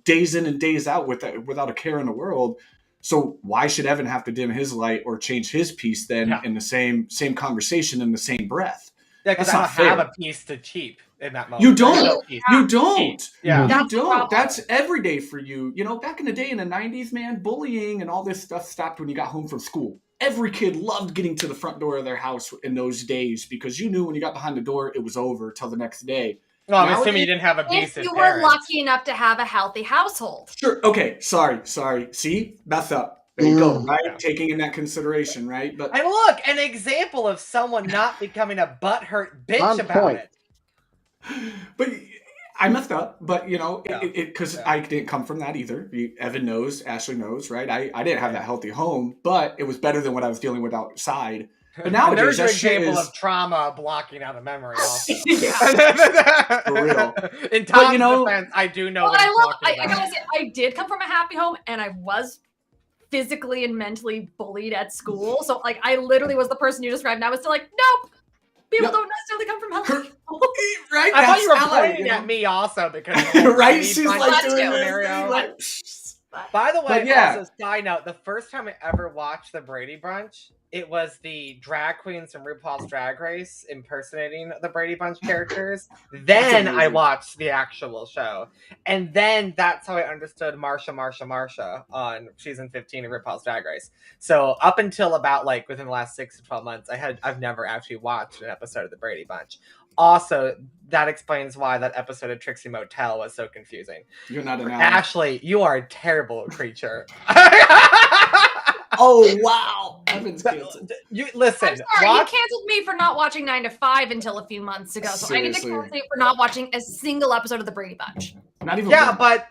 days in and days out without a care in the world. So why should Evan have to dim his light or change his peace then in the same conversation in the same breath? Yeah, because I don't have a piece to keep in that moment. You don't. You don't. Yeah. You don't. That's every day for you. Back in the day in the 90s, man, bullying and all this stuff stopped when you got home from school. Every kid loved getting to the front door of their house in those days because you knew when you got behind the door, it was over till the next day. Well, I'm assuming you didn't have abusive if you parents. were lucky enough to have a healthy household. Sure. Okay. Sorry. See? Mess up. There you go. Right? Taking in that consideration, right? But and look, an example of someone not becoming a butthurt bitch about it. But I messed up. But, because I didn't come from that either. Evan knows. Ashley knows, right? I didn't have that healthy home, but it was better than what I was dealing with outside. But nowadays, there's an example of trauma blocking out a memory. Also. For real. In Tom's defense, I do know what I gotta say, I did come from a happy home, and I was physically and mentally bullied at school. So, like, I literally was the person you described, and I was still like, nope. People don't necessarily come from healthy homes. Right? I thought you were pointing at me also because right? She's like doing scenario. By the way, also side note, the first time I ever watched the Brady Bunch, it was the drag queens from RuPaul's Drag Race impersonating the Brady Bunch characters. Then I watched the actual show. And then that's how I understood Marsha on season 15 of RuPaul's Drag Race. So up until about within the last 6 to 12 months, I've never actually watched an episode of the Brady Bunch. Also, that explains why that episode of Trixie Motel was so confusing. You're not an ally. Ashley, you are a terrible creature. Oh, wow. Evan's canceled. You listen. I'm sorry, you canceled me for not watching 9 to 5 until a few months ago. So I get to cancel you for not watching a single episode of the Brady Bunch. Not even one. But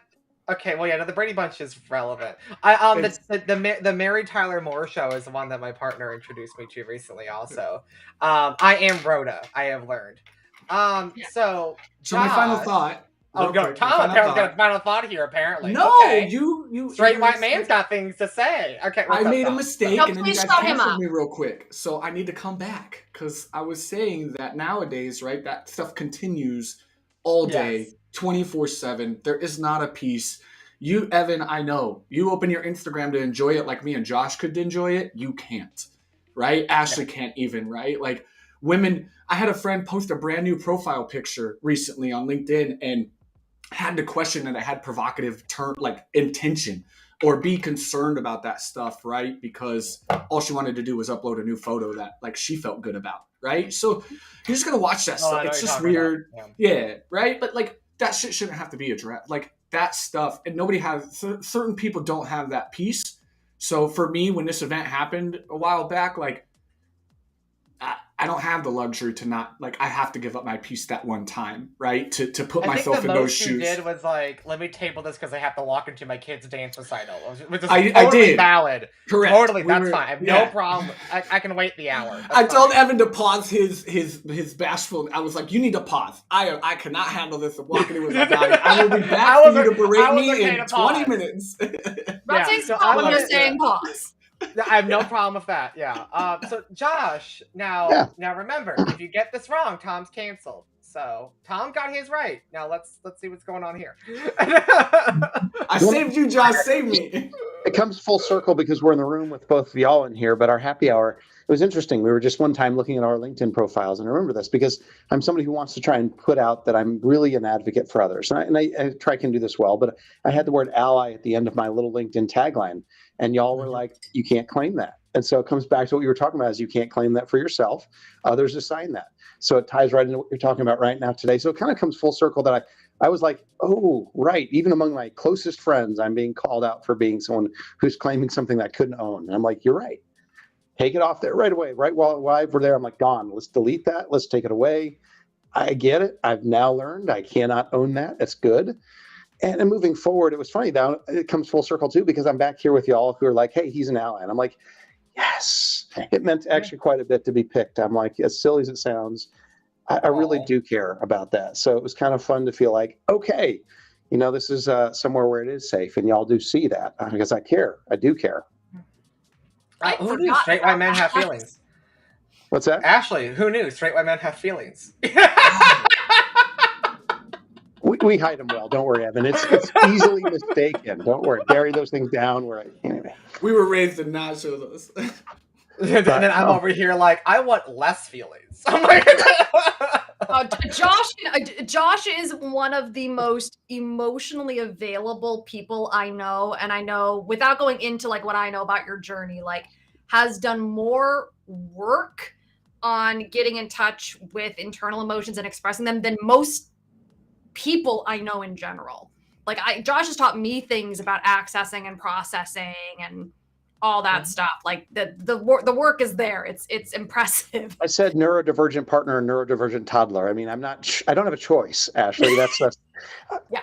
okay, well, no, the Brady Bunch is relevant. The Mary Tyler Moore Show is the one that my partner introduced me to recently. Also, I am Rhoda. I have learned. So my final Josh- thought. Oh, real go. quick, my Tom final apparently got thought. a final thought here. Apparently, No, okay. you Straight white ignorant- man's got things to say. Okay, I what's up, made a Tom? mistake, No, and then you please guys shut him canceled up. me real quick. So I need to come back because I was saying that nowadays, right, that stuff continues all day, Yes. 24/7. There is not a piece. You, Evan, I know you open your Instagram to enjoy it like me and Josh could enjoy it. You can't, right? Ashley can't even, right? Like women. I had a friend post a brand new profile picture recently on LinkedIn and had to question that I had provocative intention or be concerned about that stuff, right? Because all she wanted to do was upload a new photo that like she felt good about, right? So you're just gonna watch that Oh, I stuff. know It's what you're just talking weird, about. Yeah. yeah, right? But like that shit shouldn't have to be addressed. Like that stuff, and nobody has certain people don't have that piece. So for me, when this event happened a while back, like I don't have the luxury to not like I have to give up my piece that one time, right? To put I myself think the in those most you shoes. did was like, let me table this because I have to walk into my kid's dance recital, which is I totally did. valid. Correct. Totally, We that's were- fine. I have yeah. no problem. I can wait the hour. That's I told fine. Evan to pause his bashful. I was like, "You need to pause. I cannot handle this. I'm walking in with my body. I will be back I for was you to o- berate I was me okay in to 20 pause. minutes." I'm Yeah, not saying so stop, I'm I'm gonna- just saying pause. I have no problem with that. Yeah. So Josh, now remember, if you get this wrong, Tom's canceled. So Tom got his right. Now let's see what's going on here. I saved you, Josh. Save me. It comes full circle because we're in the room with both of y'all in here, but our happy hour, it was interesting. We were just one time looking at our LinkedIn profiles, and I remember this because I'm somebody who wants to try and put out that I'm really an advocate for others. And I try can do this well, but I had the word ally at the end of my little LinkedIn tagline, and y'all were like, you can't claim that. And so it comes back to what you were talking about is you can't claim that for yourself. Others assign that. So it ties right into what you're talking about right now today. So it kind of comes full circle that I was like, oh, right. Even among my closest friends, I'm being called out for being someone who's claiming something that I couldn't own. And I'm like, you're right. Take it off there right away. Right while we're there, I'm like, gone. Let's delete that. Let's take it away. I get it. I've now learned I cannot own that. That's good. And moving forward, it was funny. Now it comes full circle too, because I'm back here with y'all who are like, hey, he's an ally. And I'm like, yes. It meant actually quite a bit to be picked. I'm like, as silly as it sounds, I really do care about that. So it was kind of fun to feel like, okay, this is somewhere where it is safe, and y'all do see that because I care. I do care. Who knew straight white men have feelings? What's that? Ashley, who knew straight white men have feelings? We hide them well. Don't worry, Evan. It's easily mistaken. Don't worry. Bury those things down. Anyway. We were raised to not show those. And then I'm over here like, I want less feelings. I'm like, Josh is one of the most emotionally available people I know, and I know without going into like what I know about your journey, like has done more work on getting in touch with internal emotions and expressing them than most people I know in general. Like Josh has taught me things about accessing and processing and all that stuff. Like the work is there. It's impressive. I said neurodivergent partner and neurodivergent toddler. I mean, I don't have a choice, Ashley. That's Yeah.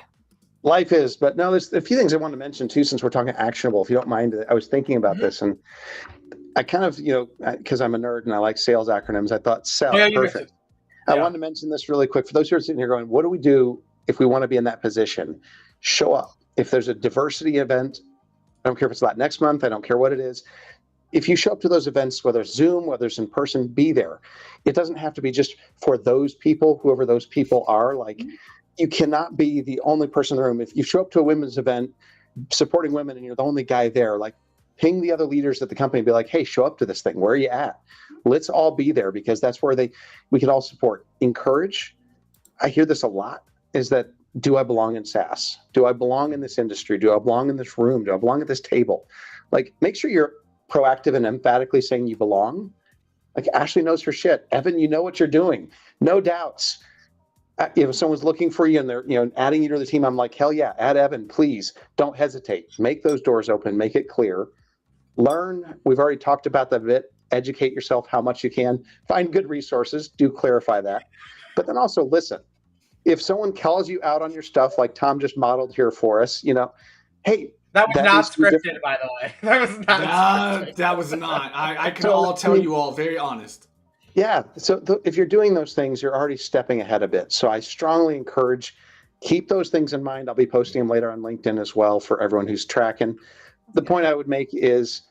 Life is, but no, there's a few things I want to mention too, since we're talking actionable, if you don't mind. I was thinking about this, and I kind of, because I'm a nerd and I like sales acronyms, I thought perfect. I wanted to mention this really quick. For those who are sitting here going, what do we do if we want to be in that position? Show up. If there's a diversity event, I don't care if it's that next month, I don't care what it is. If you show up to those events, whether it's Zoom, whether it's in person, be there. It doesn't have to be just for those people, whoever those people are. Like, you cannot be the only person in the room. If you show up to a women's event supporting women and you're the only guy there, like, ping the other leaders at the company and be like, hey, show up to this thing. Where are you at? Let's all be there, because that's where we can all support. Encourage. I hear this a lot, is that, do I belong in SaaS? Do I belong in this industry? Do I belong in this room? Do I belong at this table? Like, make sure you're proactive and emphatically saying you belong. Like, Ashley knows her shit. Evan, you know what you're doing. No doubts. If someone's looking for you and they're, adding you to the team, I'm like, hell yeah, add Evan, please. Don't hesitate. Make those doors open. Make it clear. Learn. We've already talked about that a bit. Educate yourself how much you can. Find good resources. Do clarify that. But then also listen. If someone calls you out on your stuff, like Tom just modeled here for us, hey, that was not needs to be scripted, different. by the way. That was not scripted. That was not. I can all tell you all very honest. Yeah. So if you're doing those things, you're already stepping ahead a bit. So I strongly encourage keep those things in mind. I'll be posting them later on LinkedIn as well for everyone who's tracking. The point I would make is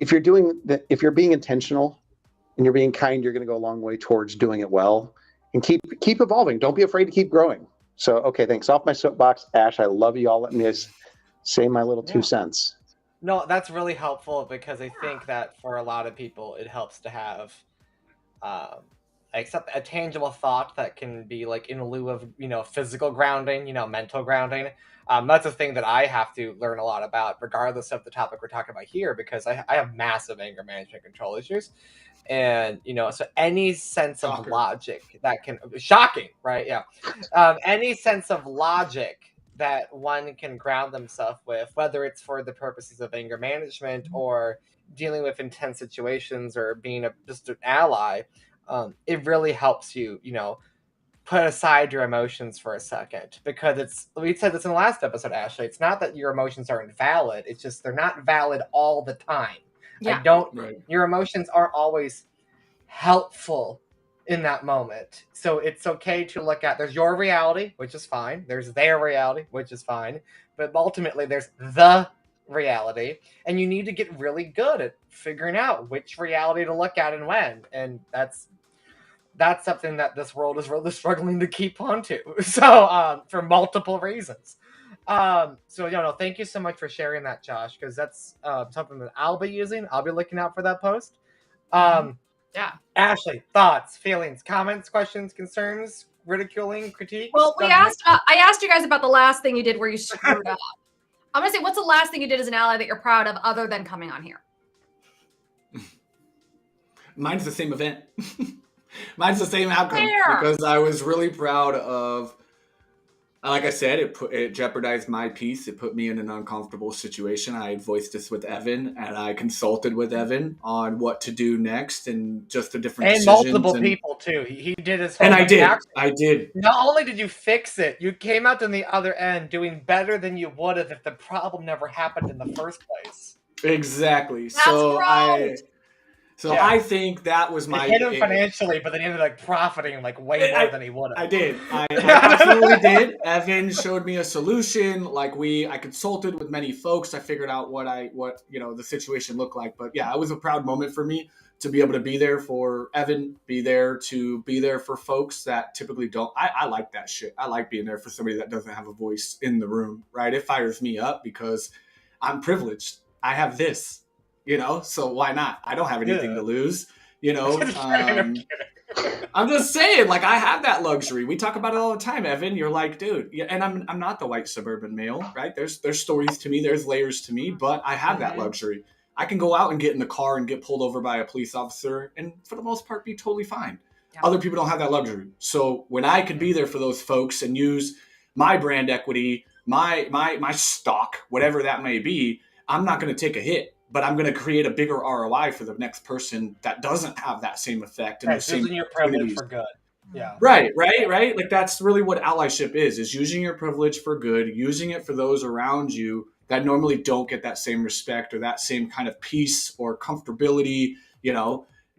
if you're being intentional and you're being kind, you're going to go a long way towards doing it well. And keep evolving. Don't be afraid to keep growing. So, okay, thanks. Off my soapbox, Ash. I love you all. Let me just say my little 2 cents. No, that's really helpful because I think that for a lot of people, it helps to have except a tangible thought that can be like in lieu of physical grounding, mental grounding. That's a thing that I have to learn a lot about, regardless of the topic we're talking about here, because I have massive anger management control issues. And so any sense of logic that can shocking, right? Yeah. Any sense of logic that one can ground themselves with, whether it's for the purposes of anger management or dealing with intense situations or being just an ally, it really helps you, put aside your emotions for a second, because we said this in the last episode, Ashley. It's not that your emotions aren't valid; it's just they're not valid all the time. Yeah. Your emotions aren't always helpful in that moment. So it's okay to look at, there's your reality, which is fine. There's their reality, which is fine. But ultimately there's the reality. And you need to get really good at figuring out which reality to look at and when. And that's something that this world is really struggling to keep onto. So for multiple reasons. So thank you so much for sharing that, Josh, because that's something that I'll be using. I'll be looking out for that post. Yeah. Ashley, thoughts, feelings, comments, questions, concerns, ridiculing, critiques? Well, I asked you guys about the last thing you did where you screwed up. I'm gonna say, what's the last thing you did as an ally that you're proud of, other than coming on here? Mine's the same event. Mine's the same outcome. Fair. Because I was really proud of, like I said, it jeopardized my peace. It put me in an uncomfortable situation. I voiced this with Evan, and I consulted with Evan on what to do next and just the different and decisions. Multiple people too. He did his and I did. Actually, I did. Not only did you fix it, you came out on the other end doing better than you would have if the problem never happened in the first place. Exactly. That's right. I think that was my... It hit him financially, but then he ended up profiting way more than he would have. I did. I absolutely did. Evan showed me a solution. I consulted with many folks. I figured out what the situation looked like. But yeah, it was a proud moment for me to be able to be there for Evan, be there for folks that typically don't. I like that shit. I like being there for somebody that doesn't have a voice in the room, right? It fires me up because I'm privileged. I have this. So why not? I don't have anything to lose, I'm just saying, I have that luxury. We talk about it all the time, Evan. You're like, dude, yeah, and I'm not the white suburban male, right? There's stories to me, there's layers to me, but I have that luxury. I can go out and get in the car and get pulled over by a police officer and for the most part be totally fine. Yeah. Other people don't have that luxury. So when I could be there for those folks and use my brand equity, my stock, whatever that may be, I'm not going to take a hit. But I'm going to create a bigger ROI for the next person that doesn't have that same effect. And using your privilege for good. Yeah. Right. That's really what allyship is using your privilege for good, using it for those around you that normally don't get that same respect or that same kind of peace or comfortability.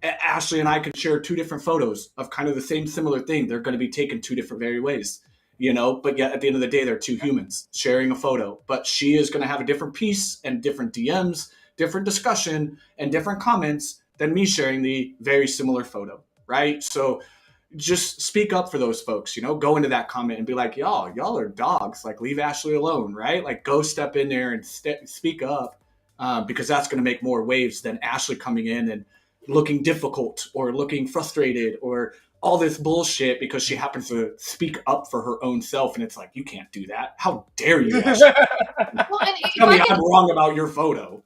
Ashley and I could share 2 different photos of kind of the same similar thing. They're going to be taken 2 different ways. But yet at the end of the day, they're 2 humans sharing a photo. But she is going to have a different piece and different DMs, different discussion, and different comments than me sharing the very similar photo, right? So just speak up for those folks, go into that comment and be like, y'all are dogs, leave Ashley alone, right? Go step in there and speak up because that's going to make more waves than Ashley coming in and looking difficult or looking frustrated or all this bullshit because she happens to speak up for her own self. And it's like, you can't do that. How dare you, Ashley? Tell me I'm wrong about your photo.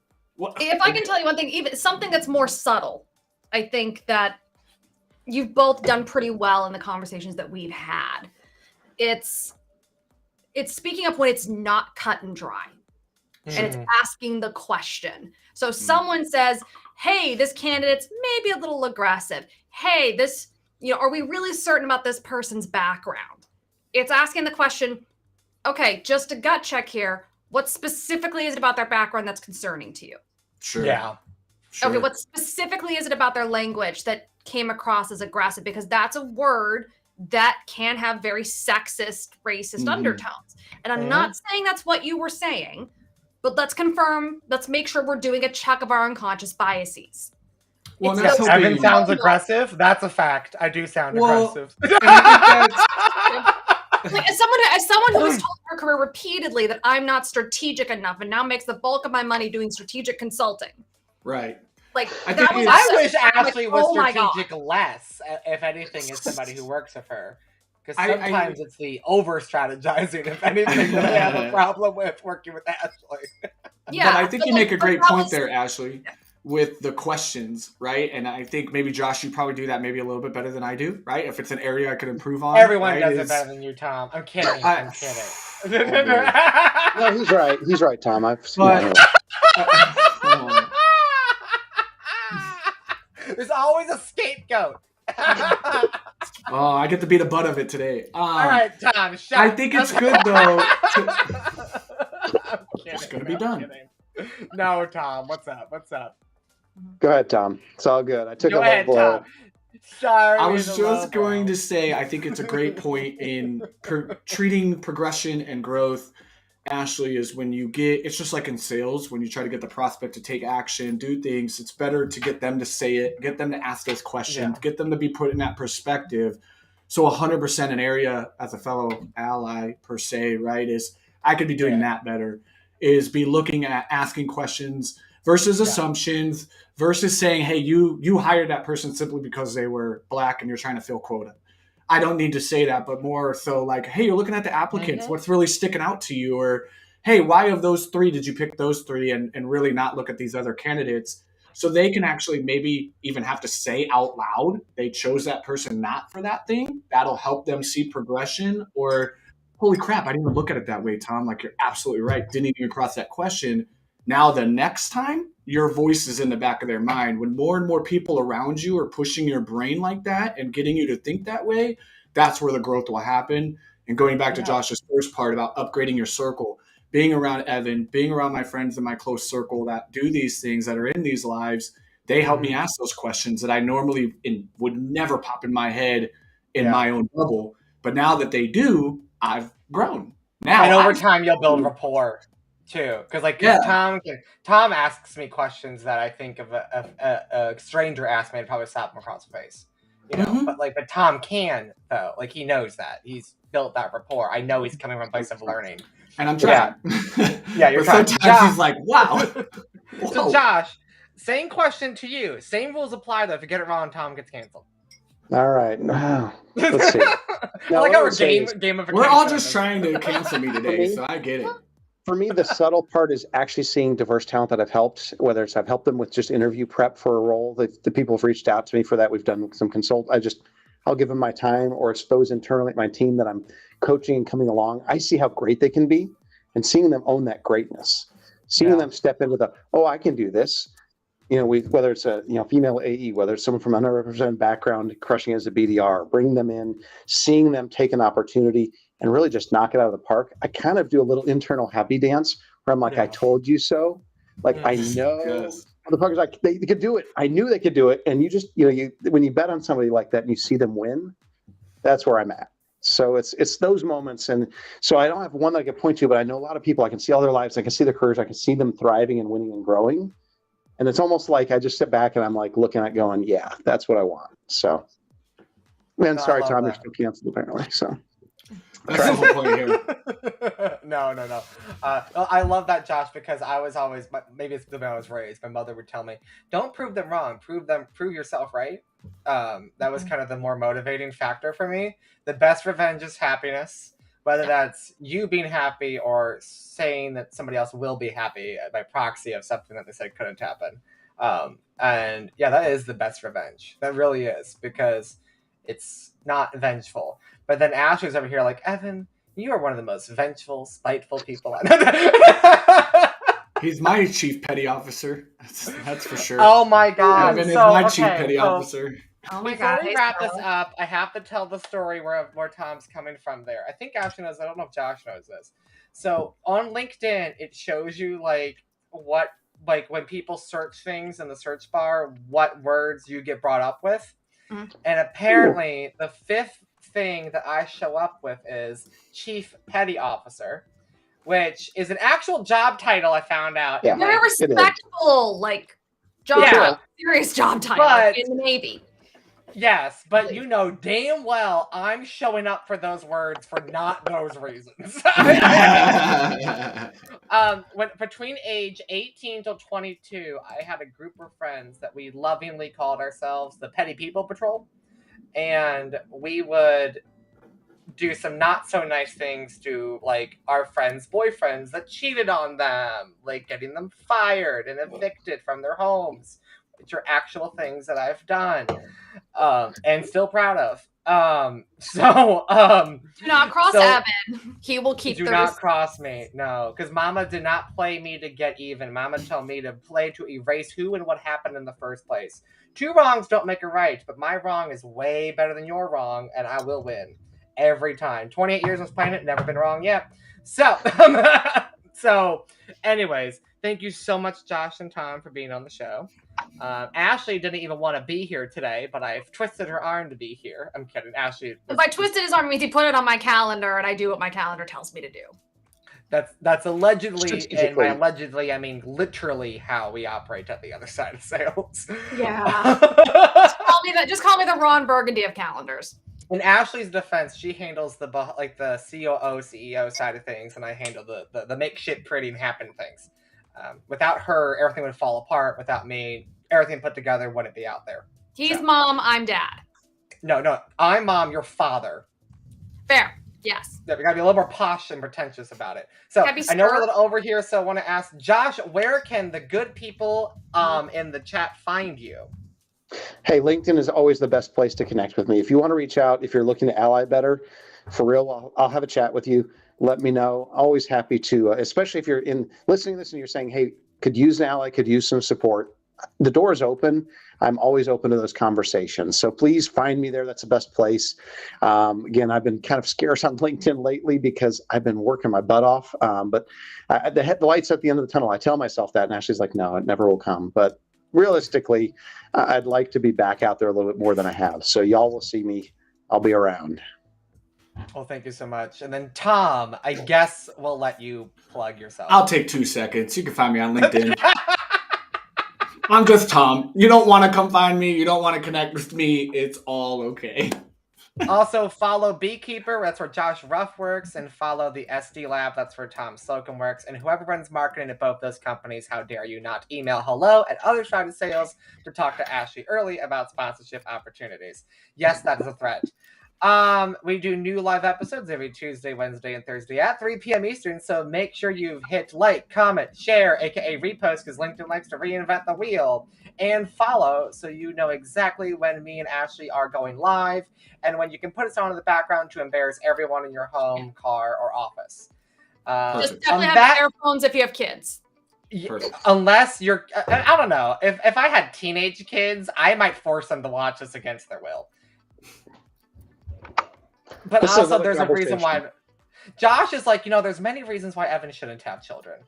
If I can tell you one thing, even something that's more subtle, I think that you've both done pretty well in the conversations that we've had. It's speaking up when it's not cut and dry. And it's asking the question. So someone says, hey, this candidate's maybe a little aggressive. Hey, this, are we really certain about this person's background? It's asking the question, okay, just a gut check here. What specifically is it about their background that's concerning to you? Sure. Yeah. Sure. Okay, what specifically is it about their language that came across as aggressive? Because that's a word that can have very sexist, racist undertones. And I'm not saying that's what you were saying, but let's make sure we're doing a check of our unconscious biases. Well, Yes, Evan sounds aggressive. That's a fact. I do sound aggressive. And I think that's, Like, as someone who has told her career repeatedly that I'm not strategic enough and now makes the bulk of my money doing strategic consulting. right. Like, I wish Ashley was strategic less, if anything, as somebody who works with her. Because sometimes it's the over-strategizing, if anything, that I have a problem with working with Ashley. Yeah. But I think you make a great point there, Ashley, with the questions, right? And I think maybe, Josh, you probably do that maybe a little bit better than I do, right? If it's an area I could improve on. Everyone does it better than you, Tom. I'm kidding. I'm kidding. No, he's right. He's right, Tom. I've seen There's always a scapegoat. Oh, I get to be the butt of it today. All right, Tom. I think it's good though. I'm kidding. It's gonna be done. No, Tom. What's up? What's up? Go ahead, Tom. It's all good. I took Go a ahead, low blow. Tom. Sorry. I was just going to say, I think it's a great point in treating progression and growth, Ashley, is when you get, it's just like in sales, when you try to get the prospect to take action, do things, it's better to get them to say it, get them to ask those questions, get them to be put in that perspective. So 100% an area as a fellow ally per se, right, is I could be doing that better, is be looking at asking questions versus assumptions versus saying, hey, you hired that person simply because they were Black and you're trying to fill quota. I don't need to say that, but more so like, hey, you're looking at the applicants. What's really sticking out to you? Or, hey, why of those three did you pick those three and really not look at these other candidates? So they can actually maybe even have to say out loud, they chose that person not for that thing. That'll help them see progression. Or, holy crap, I didn't even look at it that way, Tom. Like, you're absolutely right. Didn't even cross that question. Now, the next time, your voice is in the back of their mind. When more and more people around you are pushing your brain like that and getting you to think that way, that's where the growth will happen. And going back to Josh's first part about upgrading your circle, being around Evan, being around my friends in my close circle that do these things, that are in these lives, they help me ask those questions that I normally would never pop in my head in my own bubble. But now that they do, I've grown. Now, and over time, you'll build rapport too, because Tom asks me questions that I think of a stranger asked me, I'd probably slap him across the face, you know. But Tom can though, like he knows that he's built that rapport. I know he's coming from a place of learning, and I'm trying. You're trying. Sometimes Josh, he's like, wow. So Josh, same question to you. Same rules apply though. If you get it wrong, Tom gets canceled. All right. Let's see. I like our gamification. We're all just trying to cancel me today, so I get it. For me, the subtle part is actually seeing diverse talent that I've helped, whether it's I've helped them with just interview prep for a role. The people have reached out to me for that. We've done some I'll give them my time, or it's those internally at my team that I'm coaching and coming along. I see how great they can be and seeing them own that greatness, seeing them step into I can do this. You know, whether it's a female AE, whether it's someone from an underrepresented background crushing as a BDR, bring them in, seeing them take an opportunity and really just knock it out of the park. I kind of do a little internal happy dance where I'm like, I told you so. Like, I know the fuckers, like they could do it. I knew they could do it. And you just, when you bet on somebody like that and you see them win, that's where I'm at. So it's those moments. And so I don't have one that I can point to, but I know a lot of people. I can see all their lives. I can see their careers. I can see them thriving and winning and growing. And it's almost like I just sit back and I'm like looking at going, yeah, that's what I want. So, man, sorry, Tom, you're still canceled apparently. So. That's the whole point here. No. I love that, Josh, because I was always, maybe it's the way I was raised. My mother would tell me, don't prove them wrong, prove yourself right. That was kind of the more motivating factor for me. The best revenge is happiness, whether that's you being happy or saying that somebody else will be happy by proxy of something that they said couldn't happen. And yeah, that is the best revenge. That really is, because it's not vengeful. But then Ashley's over here like, Evan, you are one of the most vengeful, spiteful people I know. He's my chief petty officer. That's for sure. Oh my God. Evan is my chief petty officer. Oh my God. Before we wrap this up, I have to tell the story where Tom's coming from there. I think Ashley knows. I don't know if Josh knows this. So on LinkedIn, it shows you like what like when people search things in the search bar, what words you get brought up with. Mhm. And apparently the 5th thing that I show up with is Chief Petty Officer, which is an actual job title I found out. Yeah. Very Like, respectable, like job, Yeah. serious job title But- in the Navy. yes, but you know damn well I'm showing up for those words for not those reasons. When between age 18 till 22, I had a group of friends that we lovingly called ourselves the Petty People Patrol, and we would do some not so nice things to like our friends' boyfriends that cheated on them, like getting them fired and evicted from their homes, which are actual things that I've done, and still proud of. Do not cross so- Evan. He will keep do the not cross me, no, because Mama did not play me to get even. Mama told me to play to erase who and what happened in the first place. 2 wrongs don't make a right, but my wrong is way better than your wrong, and I will win every time. 28 years on this planet, never been wrong yet. So, anyways, thank you so much, Josh and Tom, for being on the show. Ashley didn't even want to be here today, but I've twisted her arm to be here. I'm kidding. Ashley. If I twisted his arm, it means he put it on my calendar, and I do what my calendar tells me to do. That's allegedly, and Strategically. by allegedly, I mean literally how we operate at the other side of sales. Yeah. Just call me the Ron Burgundy of calendars. In Ashley's defense, she handles the COO, CEO side of things, and I handle the make shit pretty and happen things. Without her, everything would fall apart. Without me, everything put together wouldn't be out there. He's So. mom, I'm dad. No, I'm mom, you're father. Fair. Yes. Yeah, we gotta be a little more posh and pretentious about it. So Gotta be I know we're a smart. little over here, so I want to ask Josh, where can the good people in the chat find you? Hey, LinkedIn is always the best place to connect with me. If you want to reach out, if you're looking to ally better, for real, I'll have a chat with you. Let me know. Always happy to, especially if you're listening to this and you're saying, hey, could use an ally, could use some support. The door is open. I'm always open to those conversations. So please find me there. That's the best place. Again, I've been kind of scarce on LinkedIn lately because I've been working my butt off. But the light's at the end of the tunnel. I tell myself that, and Ashley's like, no, it never will come. But realistically, I'd like to be back out there a little bit more than I have. So y'all will see me. I'll be around. Well, thank you so much. And then Tom, I guess we'll let you plug yourself. I'll take 2 seconds. You can find me on LinkedIn. I'm just Tom. You don't want to come find me. You don't want to connect with me. It's all okay. Also, follow Beekeeper. That's where Josh Ruff works. And follow the SD Lab. That's where Tom Slocum works. And whoever runs marketing at both those companies, how dare you not email hello@othersidesales to talk to Ashley early about sponsorship opportunities. Yes, that is a threat. We do new live episodes every Tuesday, Wednesday, and Thursday at 3 p.m. Eastern, so make sure you've hit like, comment, share, aka repost, because LinkedIn likes to reinvent the wheel, and follow so you know exactly when me and Ashley are going live, and when you can put us on in the background to embarrass everyone in your home, car, or office. Just Perfect. definitely On have that- earphones if you have kids. Perfect. Unless you're, I don't know, if I had teenage kids, I might force them to watch this against their will. But This is also, another there's a reason why. conversation. Josh is like, there's many reasons why Evan shouldn't have children.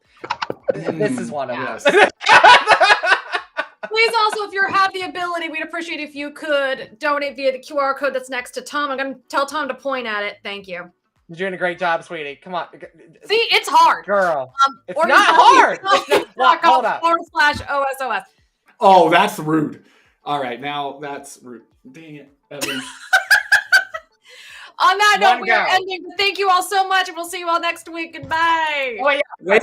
This is one of them. Yes. Please also, if you have the ability, we'd appreciate if you could donate via the QR code that's next to Tom. I'm going to tell Tom to point at it. Thank you. You're doing a great job, sweetie. Come on. See, it's hard. Girl. It's Or not you hard. Look, Hold up. /OSOS. Oh, that's rude. All right, now that's rude. Dang it, Evan. On that note, One we are go. ending. Thank you all so much, and we'll see you all next week. Goodbye. Oh, yeah. Wait